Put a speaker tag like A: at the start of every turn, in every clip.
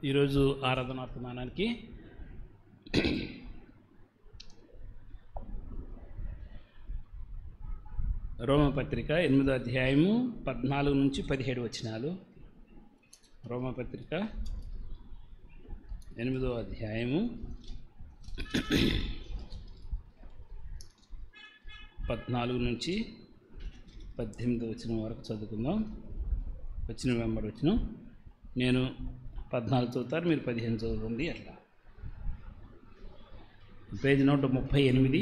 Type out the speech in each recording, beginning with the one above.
A: ఈరోజు ఆరాధనార్థమానానికి రోమపత్రిక 8వ అధ్యాయము 14 నుంచి 17 వచనాలు. రోమపత్రిక 8వ అధ్యాయము 14 నుంచి 18 వచనం వరకు చదువుకుందాం. వచ్చిన వెంబడి వచ్చిన నేను 14 చదువుతారు, మీరు 15 చదువుతుంది. అట్లా పేజ్ 138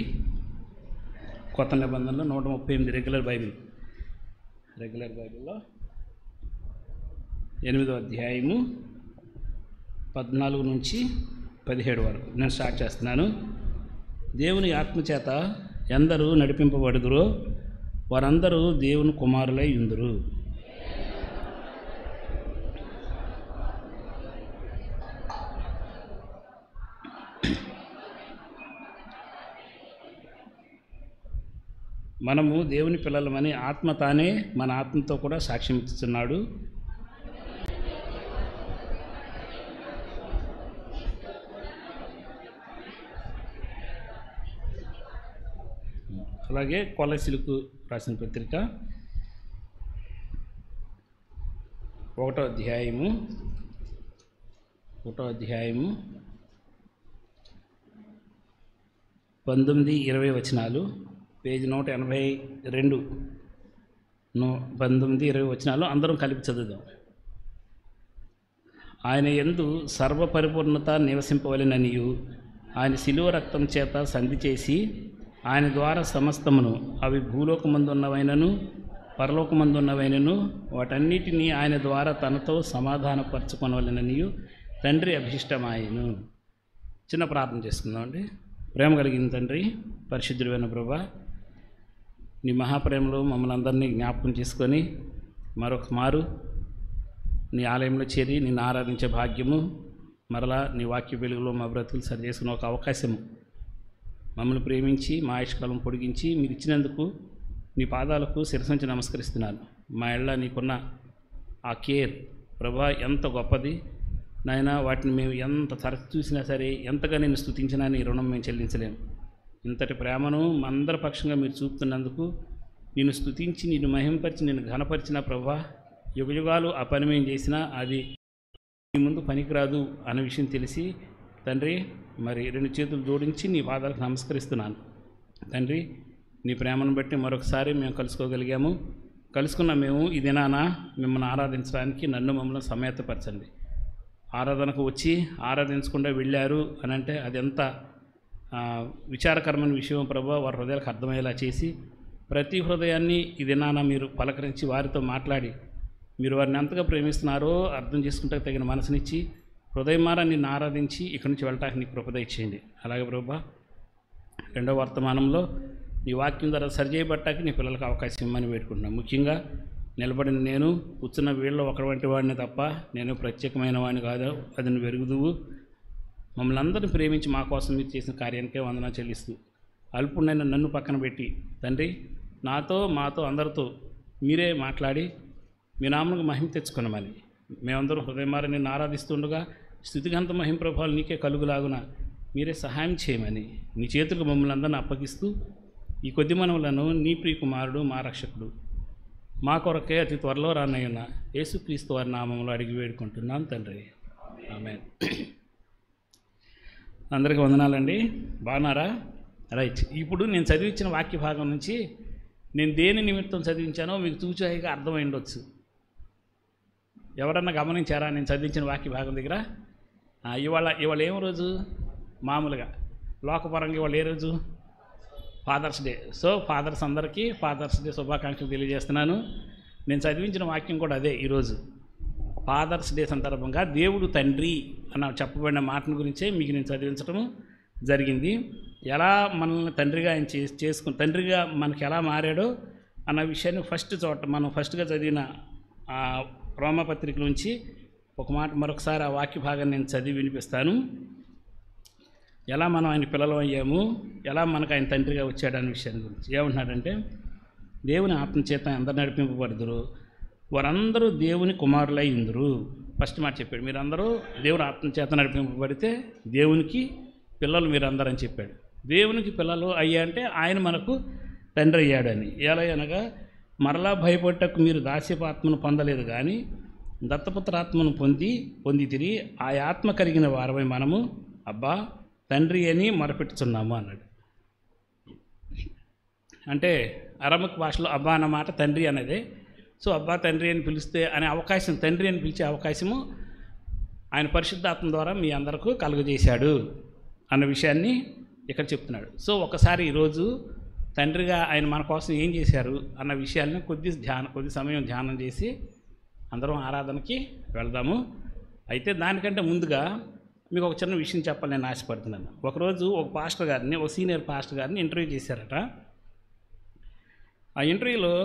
A: కొత్త నిబంధనలో 138 రెగ్యులర్ బైబిల్లో 8వ అధ్యాయము 14 నుంచి 17 వరకు నేను స్టార్ట్ చేస్తున్నాను. దేవుని ఆత్మచేత ఎందరూ నడిపింపబడుదురో వారందరూ దేవుని కుమారులై ఉందురు. మనము దేవుని పిల్లలమని ఆత్మ తానే మన ఆత్మతో కూడా సాక్ష్యం ఇస్తున్నాడు. అలాగే కొలసీలకు రాసిన పత్రిక 1వ అధ్యాయము 19-20 వచనాలు, పేజ్ 182 19-20 వచనాలు అందరం కలిపి చదువుదాం. ఆయన యందు సర్వపరిపూర్ణత నివసింపవలెననియు ఆయన శిలువ రక్తం చేత సంధి చేసి ఆయన ద్వారా సమస్తమును, అవి భూలోకమందున్నవైనను పరలోకమందున్నవైనను వాటన్నిటినీ ఆయన ద్వారా తనతో సమాధానపరచుకొనవలెననియు తండ్రి అభిష్టమాయను. చిన్న ప్రార్థన చేసుకుందామండి. ప్రేమ కలిగిన తండ్రి, పరిశుద్ధుడైన ప్రభువా, నీ మహాప్రేమలో మమ్మల్ని అందరినీ జ్ఞాపకం చేసుకొని మరొక మారు నీ ఆలయంలో చేరి నిన్ను ఆరాధించే భాగ్యము, మరలా నీ వాక్య వెలుగులో మా బ్రతుకులు సరి చేసుకునే ఒక అవకాశము, మమ్మల్ని ప్రేమించి మా ఆయుష్కాలం పొడిగించి మీరు ఇచ్చినందుకు నీ పాదాలకు శిరసించి నమస్కరిస్తున్నాను. మా ఇళ్ళ నీకున్న ఆ కేర్ ప్రభా ఎంత గొప్పది నాయన. వాటిని మేము ఎంత తరచు చూసినా సరే, ఎంతగా నేను స్తుతించినా నీ రుణం మేము చెల్లించలేము. ఇంతటి ప్రేమను మా అందరి పక్షంగా మీరు చూపుతున్నందుకు నేను స్తుతించి నిన్ను మహింపరిచి నిన్ను ఘనపరిచిన ప్రభా, యుగయుగాలు ఆ పని మేము చేసినా అది నీ ముందు పనికిరాదు అనే విషయం తెలిసి తండ్రి, మరి 2 చేతులు జోడించి నీ పాదాలకు నమస్కరిస్తున్నాను. తండ్రి, నీ ప్రేమను బట్టి మరొకసారి మేము కలుసుకోగలిగాము. కలుసుకున్న మేము ఈ దినాన మిమ్మల్ని ఆరాధించడానికి నన్ను మమ్మల్ని సమేతపరచండి. ఆరాధనకు వచ్చి ఆరాధించకుండా వెళ్ళారు అని అంటే అది ఎంత విచారకరమైన విషయం ప్రభా. వారి హృదయాలకు అర్థమయ్యేలా చేసి ప్రతి హృదయాన్ని ఈ దినాన మీరు పలకరించి వారితో మాట్లాడి మీరు వారిని ఎంతగా ప్రేమిస్తున్నారో అర్థం చేసుకుంటే తగిన మనసునిచ్చి హృదయమారా నిన్ను ఆరాధించి ఇక్కడి నుంచి వెళ్ళటానికి నీ కృప దయచేయండి. అలాగే ప్రభా, 2వ వర్తమానంలో నీ వాక్యం ద్వారా సరిచేయబట్టానికి నీ పిల్లలకు అవకాశం ఇమ్మని వేడుకుంటున్నాను. ముఖ్యంగా నిలబడిన నేను, కూర్చున్న వీళ్ళలో ఒకటి వంటి వాడిని తప్ప నేను ప్రత్యేకమైన వాడిని కాదు, అది నువ్వు ఎరుగుదువు. మమ్మల్ని అందరిని ప్రేమించి మా కోసం మీరు చేసిన కార్యానికే వందన చెల్లిస్తూ అల్పుడైన నన్ను పక్కన పెట్టి తండ్రి, మాతో అందరితో మీరే మాట్లాడి మీ నామకు మహిమ తెచ్చుకున్నామని మేమందరూ హృదయమారి నిన్ను ఆరాధిస్తుండగా స్తుతిగంత మహిమ ప్రభావాలు నీకే కలుగులాగున మీరే సహాయం చేయమని నీ చేతులకు మమ్మల్ని అందరిని అప్పగిస్తూ ఈ కొద్ది మనవులను నీ ప్రియకుమారుడు మా రక్షకుడు మా కొరకే అతి త్వరలో రానయ్యున్న యేసుక్రీస్తు వారి నామంలో అడిగి వేడుకుంటున్నాను తండ్రి, ఆమేన్. అందరికీ వందనాలండి. బాగున్నారా? రైట్. ఇప్పుడు నేను చదివించిన వాక్య భాగం నుంచి నేను దేని నిమిత్తం చదివించానో మీకు చూచాయిగా అర్థమై ఉండొచ్చు. ఎవరన్నా గమనించారా నేను చదివించిన వాక్య భాగం దగ్గర? ఇవాళ ఏం రోజు? మామూలుగా లోకపరంగా ఇవాళ ఏ రోజు? Father's Day. సో ఫాదర్స్ అందరికీ ఫాదర్స్ డే శుభాకాంక్షలు తెలియజేస్తున్నాను. నేను చదివించిన వాక్యం కూడా అదే. ఈరోజు ఫాదర్స్ డే సందర్భంగా దేవుడు తండ్రి అన్న చెప్పబడిన మాటల గురించే మీకు నేను చదివించడం జరిగింది. ఎలా మనల్ని తండ్రిగా ఆయన తండ్రిగా మనకి ఎలా మారాడో అన్న విషయాన్ని మనం ఫస్ట్గా చదివిన రోమపత్రిక నుంచి ఒక మాట మరొకసారి ఆ వాక్య భాగాన్ని నేను చదివి వినిపిస్తాను. ఎలా మనం ఆయన పిల్లలు అయ్యాము, ఎలా మనకు ఆయన తండ్రిగా వచ్చాడనే విషయాన్ని గురించి ఏమంటున్నాడంటే, దేవుని ఆత్మచేత అందరు నడిపింపబడుదురు వారందరూ దేవుని కుమారులై ఉందురు. ఫస్ట్ మాట చెప్పాడు, మీరందరూ దేవుని ఆత్మ చేత నడిపింపబడితే దేవునికి పిల్లలు మీరందరూ అని చెప్పాడు. దేవునికి పిల్లలు అయ్యా అంటే ఆయన మనకు తండ్రి అయ్యాడని. ఎలా అనగా మరలా భయపడటకు మీరు దాస్యపాత్మను పొందలేదు కానీ దత్తపుత్రాత్మను పొందితిరి. ఆ ఆత్మ కలిగిన వారమై మనము అబ్బా తండ్రి అని మొరపెట్టుచున్నాము అన్నాడు. అంటే అరమిక్ భాషలో అబ్బా అన్న మాట తండ్రి అనేదే. సో అబ్బా తండ్రి అని పిలిస్తే అనే అవకాశం, తండ్రి అని పిలిచే అవకాశము ఆయన పరిశుద్ధాత్మ ద్వారా మీ అందరికీ కలుగజేశాడు అన్న విషయాన్ని ఇక్కడ చెప్తున్నాడు. సో ఒకసారి ఈరోజు తండ్రిగా ఆయన మన కోసం ఏం చేశారు అన్న విషయాన్ని కొద్ది సమయం ధ్యానం చేసి అందరం ఆరాధనకి వెళ్దాము. అయితే దానికంటే ముందుగా మీకు ఒక చిన్న విషయం చెప్పాలని నేను ఆశపడుతున్నాను. ఒకరోజు ఒక పాస్టర్ గారిని, ఒక సీనియర్ పాస్టర్ గారిని ఇంటర్వ్యూ చేశారట. ఆ ఇంటర్వ్యూలో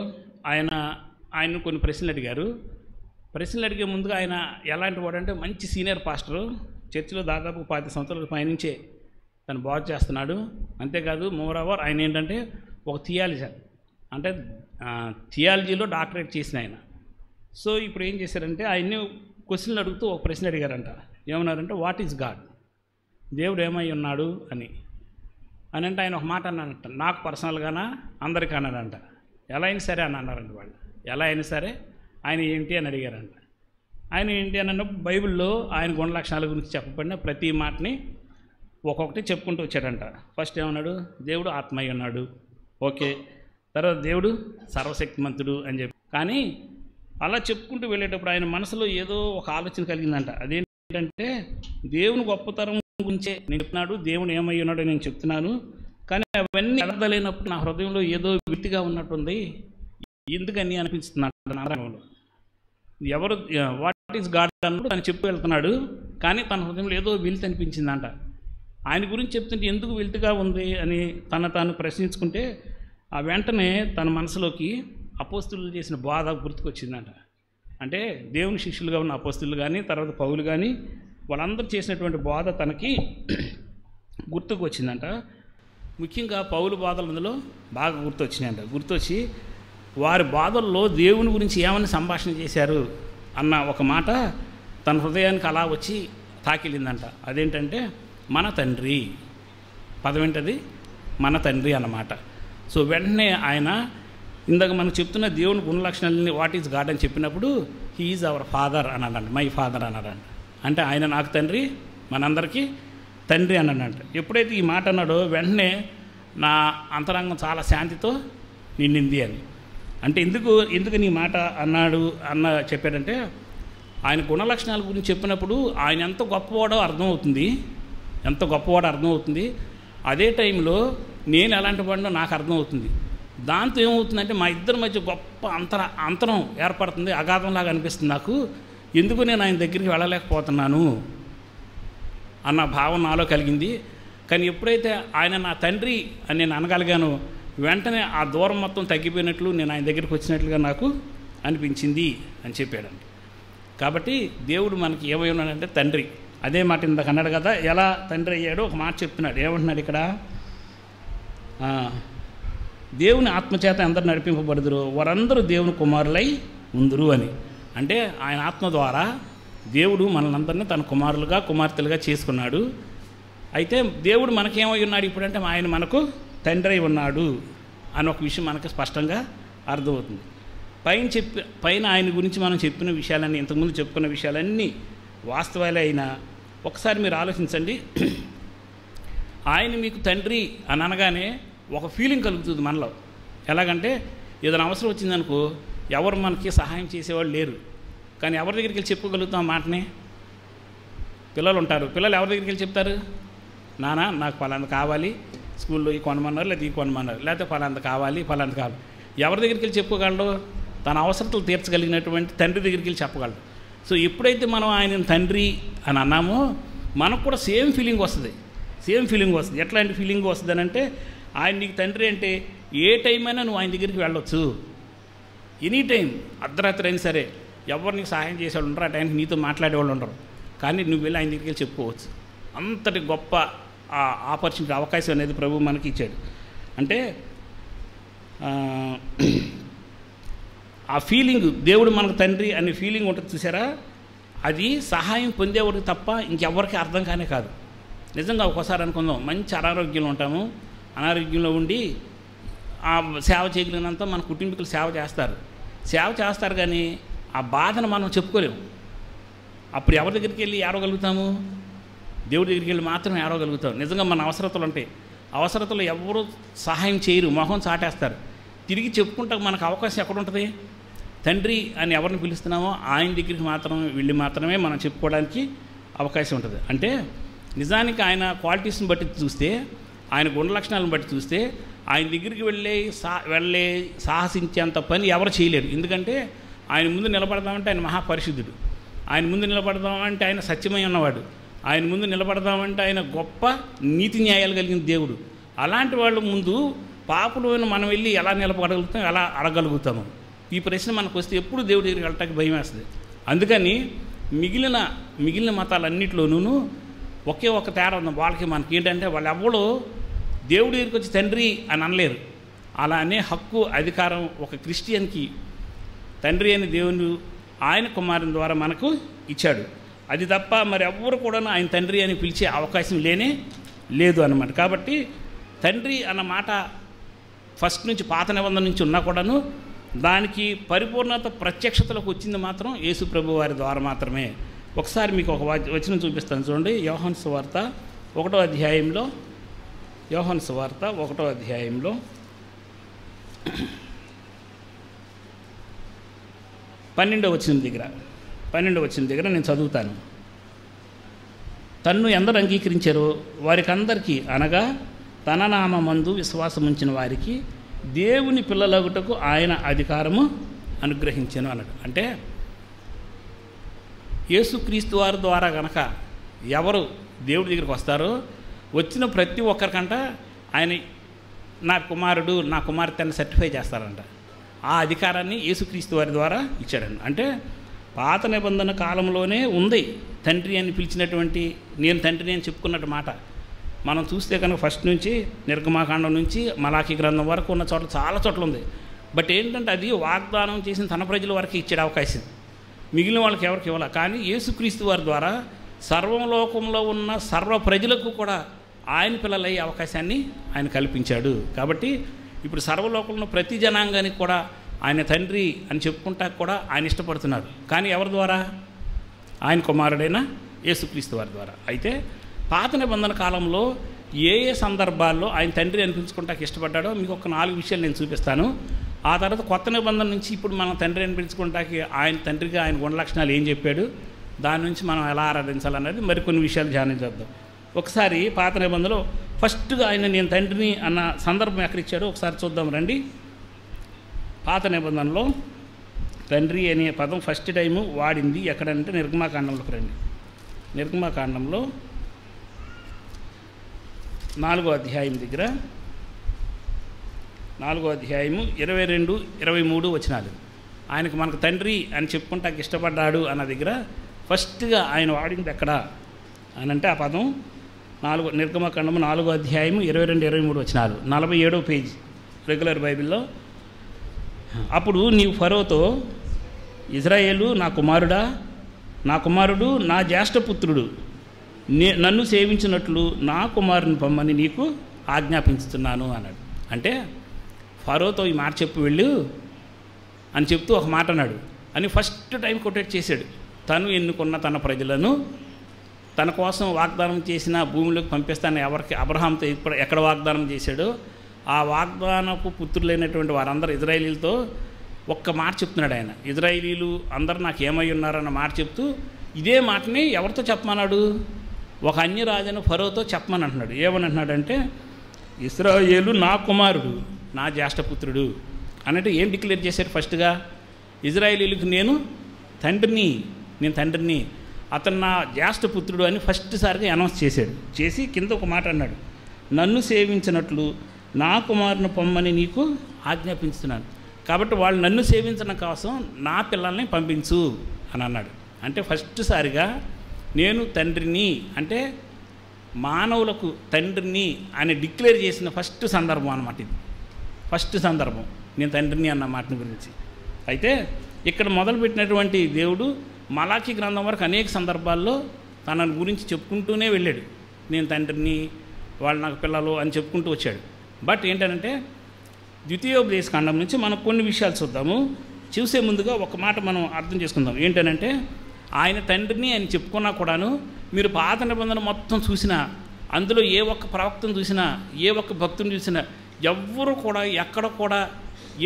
A: ఆయన కొన్ని ప్రశ్నలు అడిగారు. ప్రశ్నలు అడిగే ముందుగా ఆయన ఎలాంటి వాడంటే మంచి సీనియర్ పాస్టరు, చర్చిలో దాదాపు 10 సంవత్సరాల పైనుంచే తను బాగు చేస్తున్నాడు. అంతేకాదు మోరోవర్ ఆయన ఏంటంటే ఒక థియాలజీ, అంటే థియాలజీలో డాక్టరేట్ చేసిన ఆయన. సో ఇప్పుడు ఏం చేశారంటే ఆయన్ని క్వశ్చన్లు అడుగుతూ ఒక ప్రశ్న అడిగారంట. ఏమన్నారంటే వాట్ ఈజ్ గాడ్, దేవుడు ఏమై ఉన్నాడు అని అంటే ఆయన ఒక మాట అన్నాడంట, నాకు పర్సనల్గానా అందరికీ అన్నాడంట. ఎలా అయినా సరే అని అన్నారంట వాళ్ళు. ఎలా అయినా సరే ఆయన ఏంటి అని అడిగారంట. ఆయన ఏంటి అని అన్నప్పుడు బైబిల్లో ఆయన గుణ లక్షణాల గురించి చెప్పబడిన ప్రతి మాటని ఒక్కొక్కటి చెప్పుకుంటూ వచ్చాడంట. ఫస్ట్ ఏమన్నాడు, దేవుడు ఆత్మయ్య ఉన్నాడు, ఓకే. తర్వాత దేవుడు సర్వశక్తిమంతుడు అని చెప్పి. కానీ అలా చెప్పుకుంటూ వెళ్ళేటప్పుడు ఆయన మనసులో ఏదో ఒక ఆలోచన కలిగిందంట. అదేంటంటే దేవుని గొప్పతనం గురించే నేను చెప్తున్నాడు, దేవుడు ఏమై ఉన్నాడో నేను చెప్తున్నాను, కానీ అవన్నీ అర్థలేనప్పుడు నా హృదయంలో ఏదో విత్తిగా ఉన్నట్టుంది, ఎందుకని అనిపిస్తున్నాడు నా హృదయంలో. ఎవరు వాట్ ఈజ్ గాడ్ అన్నప్పుడు తను చెప్పి వెళ్తున్నాడు, కానీ తన హృదయంలో ఏదో వెలితి అనిపించిందంట. ఆయన గురించి చెప్తుంటే ఎందుకు వెలితిగా ఉంది అని తాను ప్రశ్నించుకుంటే ఆ వెంటనే తన మనసులోకి అపోస్తులు చేసిన బాధ గుర్తుకొచ్చిందంట. అంటే దేవుని శిష్యులుగా ఉన్న అపోస్తులు కానీ, తర్వాత పౌలు కానీ, వాళ్ళందరూ చేసినటువంటి బాధ తనకి గుర్తుకు వచ్చిందంట. ముఖ్యంగా పౌలు బాధలు అందులో బాగా గుర్తొచ్చినాయంట. గుర్తొచ్చి వారి బాధల్లో దేవుని గురించి ఏమని సంభాషణ చేశారు అన్న ఒక మాట తన హృదయానికి అలా వచ్చి తాకిలిందంట. అదేంటంటే మన తండ్రి, పదం ఏంటది, మన తండ్రి అన్నమాట. సో వెంటనే ఆయన ఇందాక మనకు చెప్తున్న దేవుని గుణ లక్షణాలని వాట్ ఈజ్ గాడ్ అని చెప్పినప్పుడు హీ ఈజ్ అవర్ ఫాదర్ అన్నాడంట, మై ఫాదర్ అన్నాడంట. అంటే ఆయన నాకు తండ్రి, మనందరికీ తండ్రి అన్నాడంట. ఎప్పుడైతే ఈ మాట అన్నాడో వెంటనే నా అంతరంగం చాలా శాంతితో నిండింది అని. అంటే ఎందుకు నీ మాట చెప్పాడంటే ఆయన గుణ లక్షణాల గురించి చెప్పినప్పుడు ఆయన ఎంత గొప్పవాడో అర్థమవుతుంది. అదే టైంలో నేను ఎలాంటి వాడినో నాకు అర్థమవుతుంది. దాంతో ఏమవుతుందంటే మా ఇద్దరి మధ్య గొప్ప అంతరం ఏర్పడుతుంది, అగాధంలాగా అనిపిస్తుంది నాకు. ఎందుకు నేను ఆయన దగ్గరికి వెళ్ళలేకపోతున్నాను అన్న భావన నాలో కలిగింది. కానీ ఎప్పుడైతే ఆయన నా తండ్రి అని నేను అనగలిగానో వెంటనే ఆ దూరం మొత్తం తగ్గిపోయినట్లు, నేను ఆయన దగ్గరికి వచ్చినట్లుగా నాకు అనిపించింది అని చెప్పాడండి. కాబట్టి దేవుడు మనకి ఏమై ఉన్నాడంటే తండ్రి. అదే మాట ఇందాక అన్నాడు కదా, ఎలా తండ్రి అయ్యాడో ఒక మాట చెప్తున్నాడు. ఏమంటున్నాడు ఇక్కడ, దేవుని ఆత్మచేత అందరూ నడిపింపబడుదురు, వారందరూ దేవుని కుమారులై ఉందురు అని. అంటే ఆయన ఆత్మ ద్వారా దేవుడు మనల్ని తన కుమారులుగా కుమార్తెలుగా చేసుకున్నాడు. అయితే దేవుడు మనకేమై ఉన్నాడు ఇప్పుడంటే ఆయన మనకు తండ్రి అయి ఉన్నాడు అని ఒక విషయం మనకు స్పష్టంగా అర్థమవుతుంది. పైన ఆయన గురించి మనం చెప్పిన విషయాలన్నీ, ఇంతకుముందు చెప్పుకున్న విషయాలన్నీ వాస్తవాలే అయినా ఒకసారి మీరు ఆలోచించండి. ఆయన మీకు తండ్రి అని అనగానే ఒక ఫీలింగ్ కలుగుతుంది మనలో. ఎలాగంటే ఏదైనా అవసరం వచ్చిందనుకో ఎవరు మనకి సహాయం చేసేవాళ్ళు లేరు, కానీ ఎవరి దగ్గరికి వెళ్ళి చెప్పుకోగలుగుతాం మాటనే. పిల్లలు ఉంటారు, పిల్లలు ఎవరి దగ్గరికి వెళ్ళి చెప్తారు, నాన్న నాకు ఫలాంత కావాలి, స్కూల్లో ఈ కొనమన్నారు, లేదా ఈ కొనమన్నారు, లేకపోతే ఫలాంత కావాలి. ఎవరి దగ్గరికి వెళ్ళి చెప్పుకోగలడు, తన అవసరతలు తీర్చగలిగినటువంటి తండ్రి దగ్గరికి వెళ్ళి చెప్పగలడు. సో ఎప్పుడైతే మనం ఆయన తండ్రి అని అన్నామో మనకు కూడా సేమ్ ఫీలింగ్ వస్తుంది. ఎట్లాంటి ఫీలింగ్ వస్తుంది అని అంటే, ఆయన నీకు తండ్రి అంటే ఏ టైం అయినా నువ్వు ఆయన దగ్గరికి వెళ్ళొచ్చు, ఎనీ టైం, అర్ధరాత్రి అయినా సరే. ఎవరు నీకు సహాయం చేసేవాళ్ళు ఉండరు, ఆ టైంకి నీతో మాట్లాడేవాళ్ళు ఉండరు, కానీ నువ్వు వెళ్ళి ఆయన దగ్గరికి వెళ్ళి చెప్పుకోవచ్చు. అంతటి గొప్ప ఆపర్చునిటీ, అవకాశం అనేది ప్రభు మనకి ఇచ్చాడు. అంటే ఆ ఫీలింగ్, దేవుడు మనకు తండ్రి అనే ఫీలింగ్ ఉంటుంది చూసారా, అది సహాయం పొందేవాడికి తప్ప ఇంకెవ్వరికి అర్థం కానే కాదు. నిజంగా ఒక్కోసారి అనుకుందాం, మంచి అనారోగ్యంలో ఉంటాము, అనారోగ్యంలో ఉండి ఆ సేవ చేయగలిగినంత మన కుటుంబీకులు సేవ చేస్తారు కానీ ఆ బాధను మనం చెప్పుకోలేము. అప్పుడు ఎవరి దగ్గరికి వెళ్ళి ఏడవగలుగుతాము? దేవుడి దగ్గరికి వెళ్ళి మాత్రమే ఏడవగలుగుతాం. నిజంగా మన అవసరతలు ఉంటాయి, అవసరతలు ఎవరు సహాయం చేయరు, మొహం చాటేస్తారు. తిరిగి చెప్పుకుంటా మనకు అవకాశం ఎక్కడ ఉంటుంది? తండ్రి అని ఎవరిని పిలుస్తున్నామో ఆయన దగ్గరికి వెళ్ళి మాత్రమే మనం చెప్పుకోవడానికి అవకాశం ఉంటుంది. అంటే నిజానికి ఆయన క్వాలిటీస్ని బట్టి చూస్తే, ఆయన గుణ లక్షణాలను బట్టి చూస్తే ఆయన దగ్గరికి వెళ్ళే సాహసించేంత పని ఎవరు చేయలేరు. ఎందుకంటే ఆయన ముందు నిలబడదామంటే ఆయన మహాపరిశుద్ధుడు, ఆయన ముందు నిలబడదామంటే ఆయన సత్యమై ఉన్నవాడు, ఆయన ముందు నిలబడదామంటే ఆయన గొప్ప నీతి న్యాయాలు కలిగిన దేవుడు. అలాంటి వాళ్ళ ముందు పాపులను మనం వెళ్ళి ఎలా నిలబడగలుగుతాం, ఎలా అడగలుగుతాము? ఈ ప్రశ్న మనకు వస్తే ఎప్పుడు దేవుడి దగ్గరికి వెళ్ళటానికి భయం వేస్తుంది. అందుకని మిగిలిన మతాలన్నింటిలోనూ ఒకే ఒక తేడా ఉంది వాళ్ళకి మనకి. ఏంటంటే వాళ్ళు ఎవరు దేవుడి దగ్గరికి వచ్చి తండ్రి అని అనలేరు. అలా అనే హక్కు, అధికారం ఒక క్రిస్టియన్కి తండ్రి అని దేవుడు ఆయన కుమారుని ద్వారా మనకు ఇచ్చాడు. అది తప్ప మరి ఎవ్వరు కూడా ఆయన తండ్రి అని పిలిచే అవకాశం లేదు అన్నమాట. కాబట్టి తండ్రి అన్న మాట ఫస్ట్ నుంచి పాత నిబంధన నుంచి ఉన్నా కూడాను దానికి పరిపూర్ణత ప్రత్యక్షతలోకి వచ్చింది మాత్రం యేసు ప్రభు వారి ద్వారా మాత్రమే. ఒకసారి మీకు ఒక వచనం చూపిస్తాను చూడండి. యోహాను సువార్త 1వ అధ్యాయంలో 12వ వచనం దగ్గర నేను చదువుతాను. తన్ను ఎందరు అంగీకరించారో వారికందరికీ, అనగా తన నామమందు విశ్వాసముంచిన వారికి దేవుని పిల్లలగుటకు ఆయన అధికారము అనుగ్రహించెను అన్నాడు. అంటే యేసుక్రీస్తు వారి ద్వారా గనక ఎవరు దేవుడి దగ్గరికి వస్తారో వచ్చిన ప్రతి ఒక్కరికంట ఆయన నా కుమారుడు, నా కుమార్తె అని సర్టిఫై చేస్తారంట. ఆ అధికారాన్ని యేసుక్రీస్తు వారి ద్వారా ఇచ్చాడండి. అంటే పాత నిబంధన కాలంలోనే ఉంది తండ్రి అని పిలిచినటువంటి, నేను తండ్రిని అని చెప్పుకున్నట్టు మాట. మనం చూస్తే కనుక ఫస్ట్ నుంచి నిర్గమాకాండం నుంచి మలాఖీ గ్రంథం వరకు ఉన్న చోట్ల చాలా చోట్ల ఉంది. బట్ ఏంటంటే అది వాగ్దానం చేసిన తన ప్రజల వరకు ఇచ్చాడు అవకాశం, మిగిలిన వాళ్ళకి ఎవరికి ఇవ్వాలి. కానీ యేసుక్రీస్తు వారి ద్వారా సర్వలోకంలో ఉన్న సర్వ ప్రజలకు కూడా ఆయన పిల్లలయ్యే అవకాశాన్ని ఆయన కల్పించాడు. కాబట్టి ఇప్పుడు సర్వలోకంలో ప్రతి జనాంగానికి కూడా ఆయన తండ్రి అని చెప్పుకుంటా కూడా ఆయన ఇష్టపడుతున్నారు. కానీ ఎవరి ద్వారా? ఆయన కుమారుడైన యేసుక్రీస్తు వారి ద్వారా. అయితే పాత నిబంధన కాలంలో ఏ సందర్భాల్లో ఆయన తండ్రి అనిపించుకుంటానికి ఇష్టపడ్డాడో మీకు ఒక 4 విషయాలు నేను చూపిస్తాను. ఆ తర్వాత కొత్త నిబంధన నుంచి ఇప్పుడు మనం తండ్రి అనిపించుకుంటానికి ఆయన తండ్రిగా ఆయన గుణ లక్షణాలు ఏం చెప్పాడు, దాని నుంచి మనం ఎలా ఆరాధించాలన్నది మరికొన్ని విషయాలు ధ్యానం చేద్దాం. ఒకసారి పాత నిబంధనలో ఫస్ట్గా ఆయన నేను తండ్రిని అన్న సందర్భం ఎక్కడ ఇచ్చాడో ఒకసారి చూద్దాం రండి. పాత నిబంధనలో తండ్రి అనే పదం ఫస్ట్ టైము వాడింది ఎక్కడంటే నిర్గమాకాండంలోకి రండి. నిర్గమాకాండంలో 4వ అధ్యాయం దగ్గర 4వ అధ్యాయము 22, 23 వచనాలు. ఆయనకు మనకు తండ్రి అని చెప్పుకుంటానికి ఇష్టపడ్డాడు అన్న దగ్గర ఫస్ట్గా ఆయన వాడింది ఎక్కడ అని అంటే ఆ పదం నిర్గమకాండము 4వ అధ్యాయము 22, 23 వచనాలు, 47వ పేజీ రెగ్యులర్ బైబిల్లో. అప్పుడు నీవు ఫరోతో, ఇజ్రాయేలు నా కుమారుడు నా జ్యేష్ఠపుత్రుడు, నన్ను సేవించినట్లు నా కుమారుని పొమ్మని నీకు ఆజ్ఞాపించుతున్నాను అన్నాడు. అంటే ఫరోతో ఈ మాట చెప్పు వెళ్ళు అని చెప్తూ ఒక మాట అన్నాడు అని ఫస్ట్ టైం కొటేట్ చేశాడు. తను ఎన్నుకున్న తన ప్రజలను తన కోసం వాగ్దానం చేసిన భూమిలోకి పంపిస్తాను ఎవరికి అబ్రహాంతో ఎక్కడ వాగ్దానం చేశాడో ఆ వాగ్దానపు పుత్రులైనటువంటి వారందరూ ఇజ్రాయేలీలతో ఒక్క మాట చెప్తున్నాడు ఆయన. ఇజ్రాయేలీలు అందరూ నాకు ఏమై ఉన్నారన్న మాట చెప్తూ ఇదే మాటని ఎవరితో చెప్పమన్నాడు? ఒక అన్యరాజును ఫరోతో చెప్పమని అంటున్నాడు. ఏమని అంటున్నాడంటే ఇశ్రాయేలు నా కుమారుడు నా జ్యేష్ఠపుత్రుడు అన్నట్టు ఏం డిక్లేర్ చేశాడు? ఫస్ట్గా ఇజ్రాయేలీలకు నేను తండ్రిని, అతను నా జ్యేష్ఠపుత్రుడు అని ఫస్ట్ సారిగా అనౌన్స్ చేశాడు. చేసి కింద ఒక మాట అన్నాడు, నన్ను సేవించినట్లు నా కుమారుని పొమ్మని నీకు ఆజ్ఞాపించుతున్నాను. కాబట్టి వాళ్ళు నన్ను సేవించడం కోసం నా పిల్లల్ని పంపించు అని అన్నాడు. అంటే ఫస్ట్ సారిగా నేను తండ్రిని అంటే మానవులకు తండ్రిని అని డిక్లేర్ చేసిన ఫస్ట్ సందర్భం అన్నమాట. ఇది ఫస్ట్ సందర్భం నేను తండ్రిని అన్న మాటని గురించి. అయితే ఇక్కడ మొదలుపెట్టినటువంటి దేవుడు మలాకీ గ్రంథం వరకు అనేక సందర్భాల్లో తన గురించి చెప్పుకుంటూనే వెళ్ళాడు. నేను తండ్రిని, వాళ్ళు నాకు పిల్లలు అని చెప్పుకుంటూ వచ్చాడు. బట్ ఏంటంటే ద్వితీయోపదేశకాండం నుంచి మనం కొన్ని విషయాలు చూద్దాము. చూసే ముందుగా ఒక మాట మనం అర్థం చేసుకుందాం. ఏంటంటే ఆయన తండ్రిని ఆయన చెప్పుకున్నా కూడాను మీరు పాత నిబంధన మొత్తం చూసినా, అందులో ఏ ఒక్క ప్రవక్తను చూసినా, ఏ ఒక్క భక్తుని చూసినా ఎవ్వరు కూడా ఎక్కడ కూడా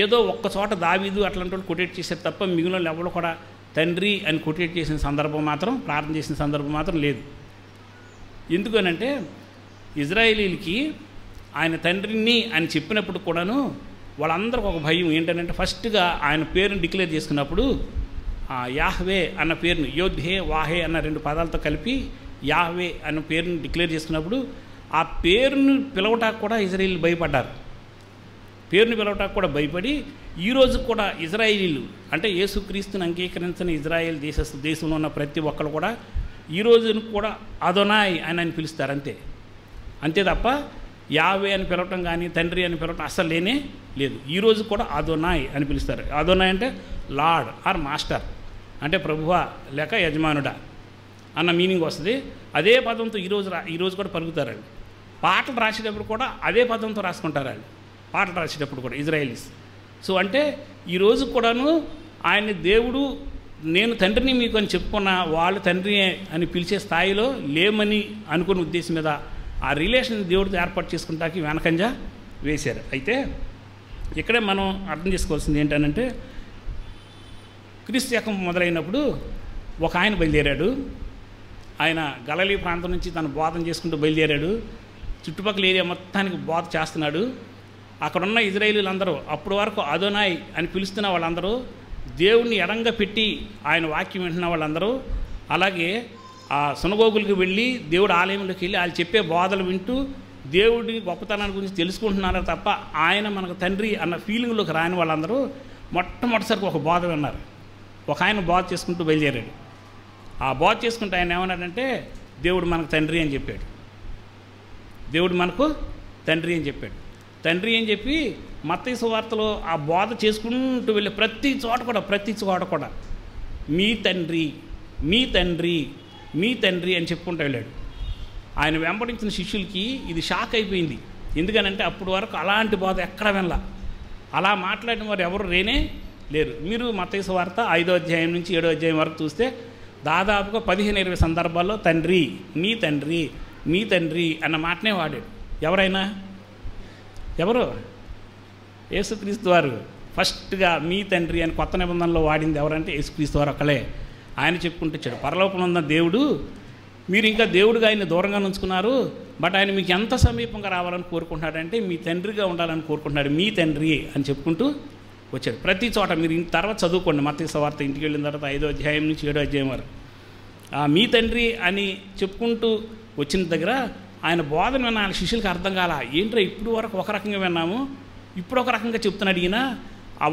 A: ఏదో ఒక్క చోట దావీదు అట్లాంటి వాళ్ళు కొటేట్ చేశారు తప్ప మిగిలిన ఎవరు కూడా తండ్రి అని కొటేట్ చేసిన సందర్భం మాత్రం, ప్రార్థన చేసిన సందర్భం మాత్రం లేదు. ఎందుకనంటే ఇజ్రాయేలీలకి ఆయన తండ్రిని అని చెప్పినప్పుడు కూడాను వాళ్ళందరికీ ఒక భయం. ఏంటంటే ఫస్ట్గా ఆయన పేరుని డిక్లేర్ చేసుకున్నప్పుడు యాహ్వే అన్న పేరుని, యోధ్హే వాహే అన్న 2 పదాలతో కలిపి యాహ్వే అన్న పేరుని డిక్లేర్ చేసుకున్నప్పుడు ఆ పేరుని పిలవటానికి కూడా ఇజ్రాయేలీలు భయపడ్డారు. పేరుని పిలవటానికి కూడా భయపడి ఈరోజు కూడా ఇజ్రాయేలీలు అంటే యేసుక్రీస్తుని అంగీకరించిన ఇజ్రాయేల్ దేశంలో ఉన్న ప్రతి ఒక్కరు కూడా ఈ రోజును కూడా అదోనాయ్ అని ఆయన పిలుస్తారు. అంతే తప్ప యావే అని పిలవటం కానీ తండ్రి అని పిలవటం అస్సలు లేనే లేదు. ఈరోజు కూడా అదోనాయ్ అని పిలుస్తారు. అదోనాయ్ అంటే లార్డ్ ఆర్ మాస్టర్, అంటే ప్రభువా లేక యజమానుడా అన్న మీనింగ్ వస్తుంది. అదే పదంతో ఈరోజు కూడా పలుకుతారండి. పాటలు రాసేటప్పుడు కూడా అదే పదంతో రాసుకుంటారండి. పాటలు రాసేటప్పుడు కూడా ఇజ్రాయేలీస్. సో అంటే ఈరోజు కూడాను ఆయన దేవుడు నేను తండ్రిని మీకు అని చెప్పుకున్న వాళ్ళు తండ్రి అని పిలిచే స్థాయిలో లేమని అనుకున్న ఉద్దేశం మీద ఆ రిలేషన్ దేవుడితో ఏర్పాటు చేసుకుంటానికి వెనకంజ వేశారు. అయితే ఇక్కడే మనం అర్థం చేసుకోవాల్సింది ఏంటంటే క్రీస్తు శకం మొదలైనప్పుడు ఒక ఆయన బయలుదేరాడు. ఆయన గలిలీ ప్రాంతం నుంచి తను బోధన చేసుకుంటూ బయలుదేరాడు. చుట్టుపక్కల ఏరియా మొత్తానికి బోధ చేస్తున్నాడు. అక్కడున్న ఇజ్రాయేలీలందరూ అప్పటి వరకు అదోనాయ్ అని పిలుస్తున్న వాళ్ళందరూ, దేవుణ్ణి ఎడంగా పెట్టి ఆయన వాక్యం వింటున్న వాళ్ళందరూ, అలాగే ఆ సునగోగులకు వెళ్ళి దేవుడు ఆలయంలోకి వెళ్ళి వాళ్ళు చెప్పే బోధలు వింటూ దేవుడి గొప్పతనాన్ని గురించి తెలుసుకుంటున్నారు తప్ప ఆయన మనకు తండ్రి అన్న ఫీలింగ్లోకి రాని వాళ్ళందరూ మొట్టమొదటిసారికి ఒక బోధ విన్నారు. ఒక ఆయన బోధ చేసుకుంటూ బయలుదేరాడు. ఆ బోధ చేసుకుంటూ ఆయన ఏమన్నాడంటే దేవుడు మనకు తండ్రి అని చెప్పాడు. దేవుడు మనకు తండ్రి అని చెప్పాడు. తండ్రి అని చెప్పి మత్తయి సువార్తలో ఆ బోధ చేసుకుంటూ వెళ్ళే ప్రతి చోట కూడా మీ తండ్రి మీ తండ్రి మీ తండ్రి అని చెప్పుకుంటూ వెళ్ళాడు. ఆయన వెంబడించిన శిష్యులకి ఇది షాక్ అయిపోయింది. ఎందుకనంటే అప్పటి వరకు అలాంటి బోధ ఎక్కడ వినలా, అలా మాట్లాడిన వారు ఎవరు లేరు. మీరు మత్తయి సువార్త 5వ అధ్యాయం నుంచి 7వ అధ్యాయం వరకు చూస్తే దాదాపుగా 15-20 సందర్భాల్లో తండ్రి మీ తండ్రి మీ తండ్రి అన్న మాటనే వాడాడు. ఎవరు? యేసుక్రీస్తు వారు ఫస్ట్గా మీ తండ్రి అని కొత్త నిబంధనలో వాడింది ఎవరంటే యేసుక్రీస్తు వారు ఒక్కలే. ఆయన చెప్పుకుంటూ వచ్చాడు, పరలోకంలో ఉన్న దేవుడు మీరు ఇంకా దేవుడిగా ఆయన దూరంగా ఉంచుకున్నారు, బట్ ఆయన మీకు ఎంత సమీపంగా రావాలని కోరుకుంటున్నాడంటే మీ తండ్రిగా ఉండాలని కోరుకుంటున్నాడు, మీ తండ్రి అని చెప్పుకుంటూ వచ్చాడు. ప్రతి చోట మీరు తర్వాత చదువుకోండి మత్తయి సువార్త, ఇంటికి వెళ్ళిన తర్వాత 5వ అధ్యాయం నుంచి 7వ అధ్యాయం వరకు మీ తండ్రి అని చెప్పుకుంటూ వచ్చిన దగ్గర ఆయన బోధన విన్న ఆయన శిష్యులకి అర్థం కాల. ఏంట్రా ఇప్పుడు వరకు ఒక రకంగా విన్నాము, ఇప్పుడు ఒక రకంగా చెప్తున్నాడు ఈయన,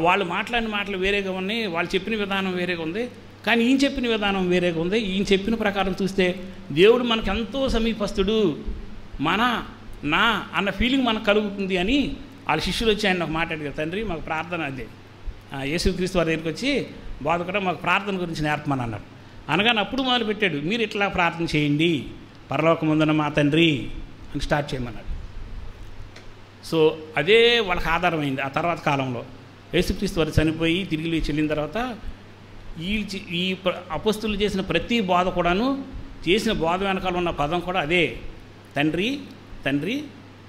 A: వాళ్ళు మాట్లాడిన మాటలు వేరేగా ఉన్నాయి, వాళ్ళు చెప్పిన విధానం వేరేగా ఉంది, కానీ ఈయన చెప్పిన విధానం వేరేగా ఉంది. ఈయన చెప్పిన ప్రకారం చూస్తే దేవుడు మనకు ఎంతో సమీపస్తుడు, నా అన్న ఫీలింగ్ మనకు కలుగుతుంది అని వాళ్ళ శిష్యులు వచ్చి ఆయన ఒక మాట అడిగారు, తండ్రి మాకు ప్రార్థన అదే యేసుక్రీస్తు వారి దగ్గరికి వచ్చి బోధకుడు మాకు ప్రార్థన గురించి నేర్పమని అన్నారు. అనగానే అప్పుడు మొదలుపెట్టాడు, మీరు ఇట్లా ప్రార్థన చేయండి, పరలోకమందున మా తండ్రి అని స్టార్ట్ చేయమన్నాడు. సో అదే వాళ్ళకి ఆధారమైంది. ఆ తర్వాత కాలంలో యేసుక్రీస్తు వారు చనిపోయి తిరిగి లేచి వెళ్ళిన తర్వాత ఈ అపొస్తలులు చేసిన ప్రతి బోధ కూడాను, చేసిన బోధ వెనకాల ఉన్న పదం కూడా అదే, తండ్రి తండ్రి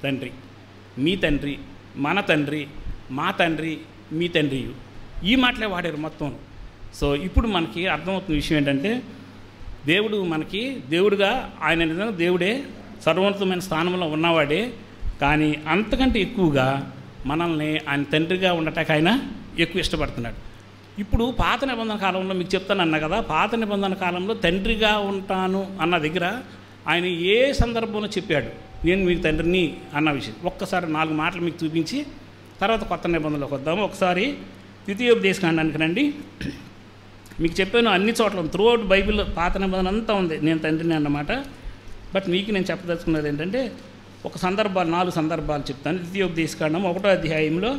A: తండ్రి, మీ తండ్రి, మన తండ్రి, మా తండ్రి, మీ తండ్రి, ఈ మాటలే వాడారు మొత్తం. సో ఇప్పుడు మనకి అర్థమవుతున్న విషయం ఏంటంటే దేవుడు మనకి దేవుడుగా ఆయన నిజంగా దేవుడే, సర్వోన్నతమైన స్థానంలో ఉన్నవాడే, కానీ అంతకంటే ఎక్కువగా మనల్ని ఆయన తండ్రిగా ఉండటానికి ఆయన ఎక్కువ ఇష్టపడుతున్నాడు. ఇప్పుడు పాత నిబంధన కాలంలో మీకు చెప్తానన్నా కదా, పాత నిబంధన కాలంలో తండ్రిగా ఉంటాను అన్న దగ్గర ఆయన ఏ సందర్భంలో చెప్పాడు నేను మీకు తండ్రిని అన్న విషయం ఒక్కసారి 4 మాటలు మీకు చూపించి తర్వాత కొత్త నిబంధనలోకి వద్దాము. ఒకసారి ద్వితీయోపదేశకాండానికి రండి. మీకు చెప్పాను అన్ని చోట్ల త్రూఅవుట్ బైబిల్ పాత నిబంధన అంతా ఉంది నేను తండ్రిని అన్నమాట. బట్ మీకు నేను చెప్పదలుచుకున్నది ఏంటంటే ఒక సందర్భాలు 4 సందర్భాలు చెప్తాను. ద్వితీయోపదేశకాండం 1వ అధ్యాయంలో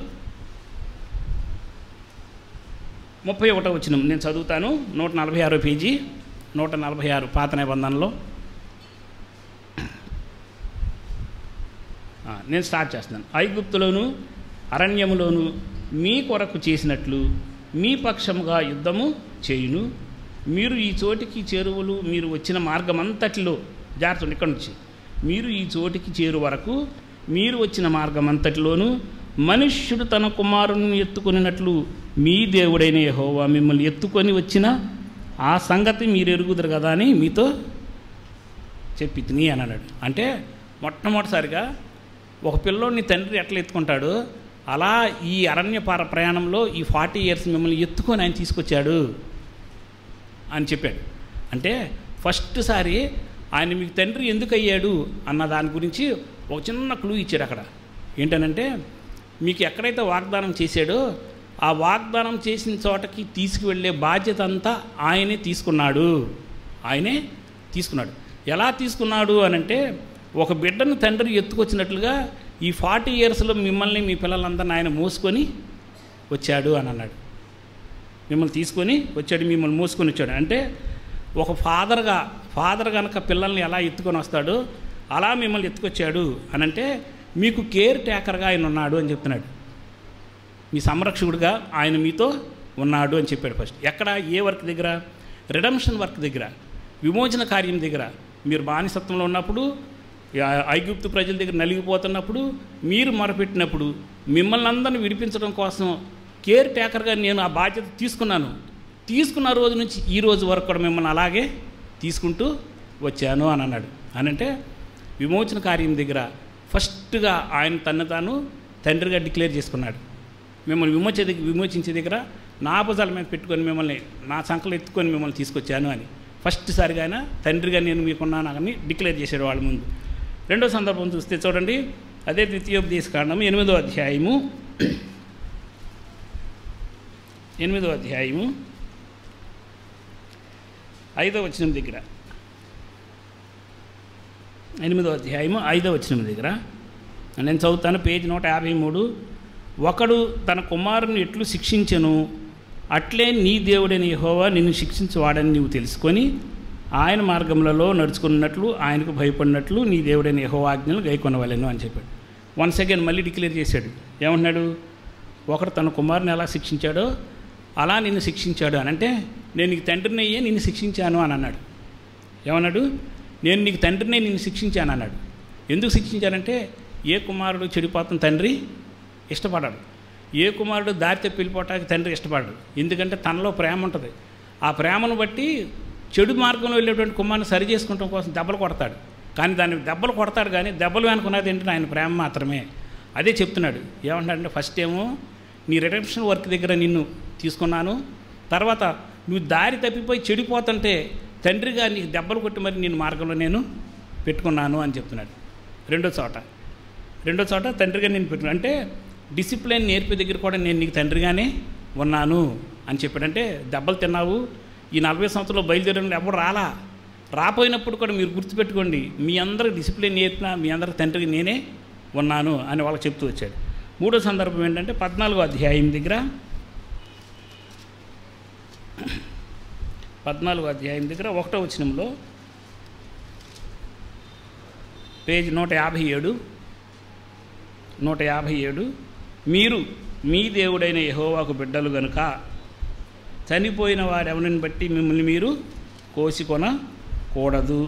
A: 31వ వచనం నేను చదువుతాను. 146 పేజీ, 146 పాత నిబంధనలో నేను స్టార్ట్ చేస్తున్నాను. ఐగుప్తులోను అరణ్యములోను మీ కొరకు చేసినట్లు మీ పక్షముగా యుద్ధము చేయును. మీరు ఈ చోటికి చేరువలు మీరు వచ్చిన మార్గం అంతటిలో జాగ్రత్త. ఇక్కడ నుంచి మీరు ఈ చోటికి చేరు వరకు మీరు వచ్చిన మార్గం అంతటిలోనూ మనుష్యుడు తన కుమారుని ఎత్తుకొనినట్లు మీ దేవుడైన యెహోవా మిమ్మల్ని ఎత్తుకొని వచ్చిన ఆ సంగతి మీరు ఎరుగుదురు కదా అని మీతో చెప్పి తిని అని అన్నాడు. అంటే మొట్టమొదటిసారిగా ఒక పిల్లోడిని తండ్రి ఎట్లా ఎత్తుకుంటాడో అలా ఈ అరణ్య ప్రయాణంలో ఈ 40 years మిమ్మల్ని ఎత్తుకొని ఆయన తీసుకొచ్చాడు అని చెప్పాడు. అంటే ఫస్ట్ సారి ఆయన మీకు తండ్రి ఎందుకు అయ్యాడు అన్న దాని గురించి ఒక చిన్న క్లూ ఇచ్చాడు అక్కడ. ఏంటనంటే మీకు ఎక్కడైతే వాగ్దానం చేశాడో ఆ వాగ్దానం చేసిన చోటకి తీసుకువెళ్ళే బాధ్యత అంతా ఆయనే తీసుకున్నాడు. ఎలా తీసుకున్నాడు అనంటే ఒక బిడ్డను తండ్రి ఎత్తుకొచ్చినట్లుగా ఈ 40 yearsలో మిమ్మల్ని మీ పిల్లలందరినీ ఆయన మోసుకొని వచ్చాడు అని అన్నాడు. మిమ్మల్ని తీసుకొని వచ్చాడు, మిమ్మల్ని మోసుకొని వచ్చాడు. అంటే ఒక ఫాదర్ కనుక పిల్లల్ని ఎలా ఎత్తుకొని వస్తాడో అలా మిమ్మల్ని ఎత్తుకొచ్చాడు అనంటే మీకు కేర్ టేకర్గా ఆయన ఉన్నాడు అని చెప్తున్నాడు. మీ సంరక్షకుడిగా ఆయన మీతో ఉన్నాడు అని చెప్పాడు. ఫస్ట్ ఎక్కడ, ఏ వర్క్ దగ్గర? రిడమ్షన్ వర్క్ దగ్గర, విమోచన కార్యం దగ్గర. మీరు బానిసత్వంలో ఉన్నప్పుడు, ఐగుప్తు ప్రజల దగ్గర నలిగిపోతున్నప్పుడు, మీరు మొరపెట్టినప్పుడు మిమ్మల్ని అందరిని విడిపించడం కోసం కేర్ టేకర్గా నేను ఆ బాధ్యత తీసుకున్న రోజు నుంచి ఈ రోజు వరకు కూడా మిమ్మల్ని అలాగే తీసుకుంటూ వచ్చాను అని అన్నాడు. అనంటే విమోచన కార్యం దగ్గర ఫస్ట్గా ఆయన తను తాను తండ్రిగా డిక్లేర్ చేసుకున్నాడు. మిమ్మల్ని విమోచించే దగ్గర నా భుజాల మీద పెట్టుకొని మిమ్మల్ని నా సంకలు ఎత్తుకొని మిమ్మల్ని తీసుకొచ్చాను అని ఫస్ట్ సారిగా ఆయన తండ్రిగా నేను మీకున్నాను అని డిక్లేర్ చేశాడు వాళ్ళ ముందు. రెండో సందర్భం చూస్తే చూడండి, అదే ద్వితీయోపదేశకాండము 8వ అధ్యాయము 5వ వచనం దగ్గర, 8వ అధ్యాయము 5వ వచనం దగ్గర నేను చదువుతాను. పేజీ 153. ఒకడు తన కుమారుని ఎట్లు శిక్షించెను అట్లే నీ దేవుడైన యెహోవా నిన్ను శిక్షించువాడని నీవు తెలుసుకొని ఆయన మార్గములలో నడుచుకున్నట్లు ఆయనకు భయపడినట్లు నీ దేవుడైన యెహోవా ఆజ్ఞలు గైకొనవలెను అని చెప్పాడు. వన్స్ అగైన్ మళ్ళీ డిక్లేర్ చేశాడు. ఏమంటున్నాడు? ఒకడు తన కుమారుని ఎలా శిక్షించాడో అలా నిన్ను శిక్షించాడు అని. అంటే నేను నీకు తండ్రిని అయ్యే నిన్ను శిక్షించాను అని అన్నాడు. ఏమన్నాడు? నేను నీకు తండ్రినే నిన్ను శిక్షించాను అన్నాడు. ఎందుకు శిక్షించానంటే ఏ కుమారుడు చెడిపోతాం తండ్రి ఇష్టపడాడు, ఏ కుమారుడు దారి తప్పి వెళ్ళిపోవటానికి తండ్రి ఇష్టపడడు. ఎందుకంటే తనలో ప్రేమ ఉంటుంది. ఆ ప్రేమను బట్టి చెడు మార్గంలో వెళ్ళేటువంటి కుమారుని సరి చేసుకోవడం కోసం దెబ్బలు కొడతాడు. కానీ దాన్ని దెబ్బలు కొడతాడు కానీ దెబ్బలు వెనుకున్నది ఏంటంటే ఆయన ప్రేమ మాత్రమే. అదే చెప్తున్నాడు. ఏమంటాడంటే ఫస్ట్ ఏమో నీ రిడెంప్షన్ వర్క్ దగ్గర నిన్ను తీసుకున్నాను, తర్వాత నువ్వు దారి తప్పిపోయి చెడిపోతుంటే తండ్రిగా నీకు దెబ్బలు కొట్టి మరి నేను మార్గంలో నేను పెట్టుకున్నాను అని చెప్తున్నాడు. రెండో చోట తండ్రిగా నేను పెట్టుకున్నాను అంటే డిసిప్లిన్ నేర్పే దగ్గర కూడా నేను నీకు తండ్రిగానే ఉన్నాను అని చెప్పాడంటే దెబ్బలు తిన్నావు, ఈ 40 సంవత్సరాలు బయలుదేరిన ఎవరు రాపోయినప్పుడు కూడా మీరు గుర్తుపెట్టుకోండి, మీ అందరికి డిసిప్లిన్ నేర్పిన మీ అందరికి తండ్రికి నేనే ఉన్నాను అని వాళ్ళకి చెప్తూ వచ్చాడు. మూడో సందర్భం ఏంటంటే 14వ అధ్యాయం దగ్గర 1వ వచనంలో పేజ్ 157 మీరు మీ దేవుడైన యెహోవాకు బిడ్డలు గనుక చనిపోయిన వారెవరిని బట్టి మిమ్మల్ని మీరు కోసికొనకూడదు,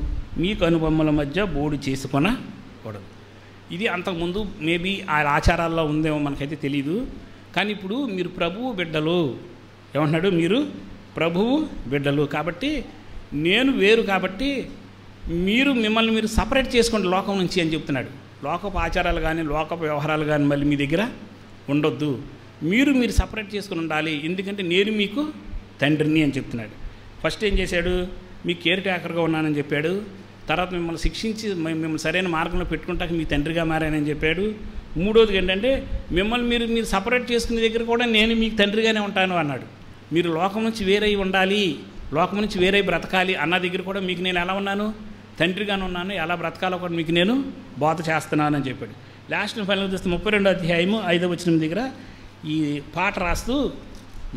A: మీకు అనుబొమ్మల మధ్య బోడు చేసుకొనకూడదు. ఇది అంతకుముందు మేబీ ఆ ఆచారాల్లో ఉందేమో మనకైతే తెలియదు. కానీ ఇప్పుడు మీరు ప్రభువు బిడ్డలు. ఏమంటున్నాడు? మీరు ప్రభువు బిడ్డలు కాబట్టి నేను వేరు, కాబట్టి మీరు మిమ్మల్ని మీరు సపరేట్ చేసుకోండి లోకం నుంచి అని చెప్తున్నాడు. లోకపు ఆచారాలు కానీ లోకపు వ్యవహారాలు కానీ మళ్ళీ మీ దగ్గర ఉండొద్దు, మీరు సపరేట్ చేసుకుని ఉండాలి, ఎందుకంటే నేను మీకు తండ్రిని అని చెప్తున్నాడు. ఫస్ట్ ఏం చేశాడు? మీకు కేర్ టేకర్గా ఉన్నానని చెప్పాడు. తర్వాత మిమ్మల్ని శిక్షించి మిమ్మల్ని సరైన మార్గంలో పెట్టుకుంటాక మీ తండ్రిగా మారానని చెప్పాడు. మూడోది ఏంటంటే మిమ్మల్ని మీరు సపరేట్ చేసుకునే దగ్గర కూడా నేను మీకు తండ్రిగానే ఉంటాను అన్నాడు. మీరు లోకం నుంచి వేరై ఉండాలి, లోకం నుంచి వేరై బ్రతకాలి అన్న దగ్గర కూడా మీకు నేను ఎలా ఉన్నాను? తండ్రిగానే ఉన్నాను, ఎలా బ్రతకాలో కూడా మీకు నేను బోధ చేస్తున్నాను అని చెప్పాడు. లాస్ట్ ఫైనల్ చూస్తే 32వ అధ్యాయము 5వ వచనం దగ్గర ఈ పాట రాస్తూ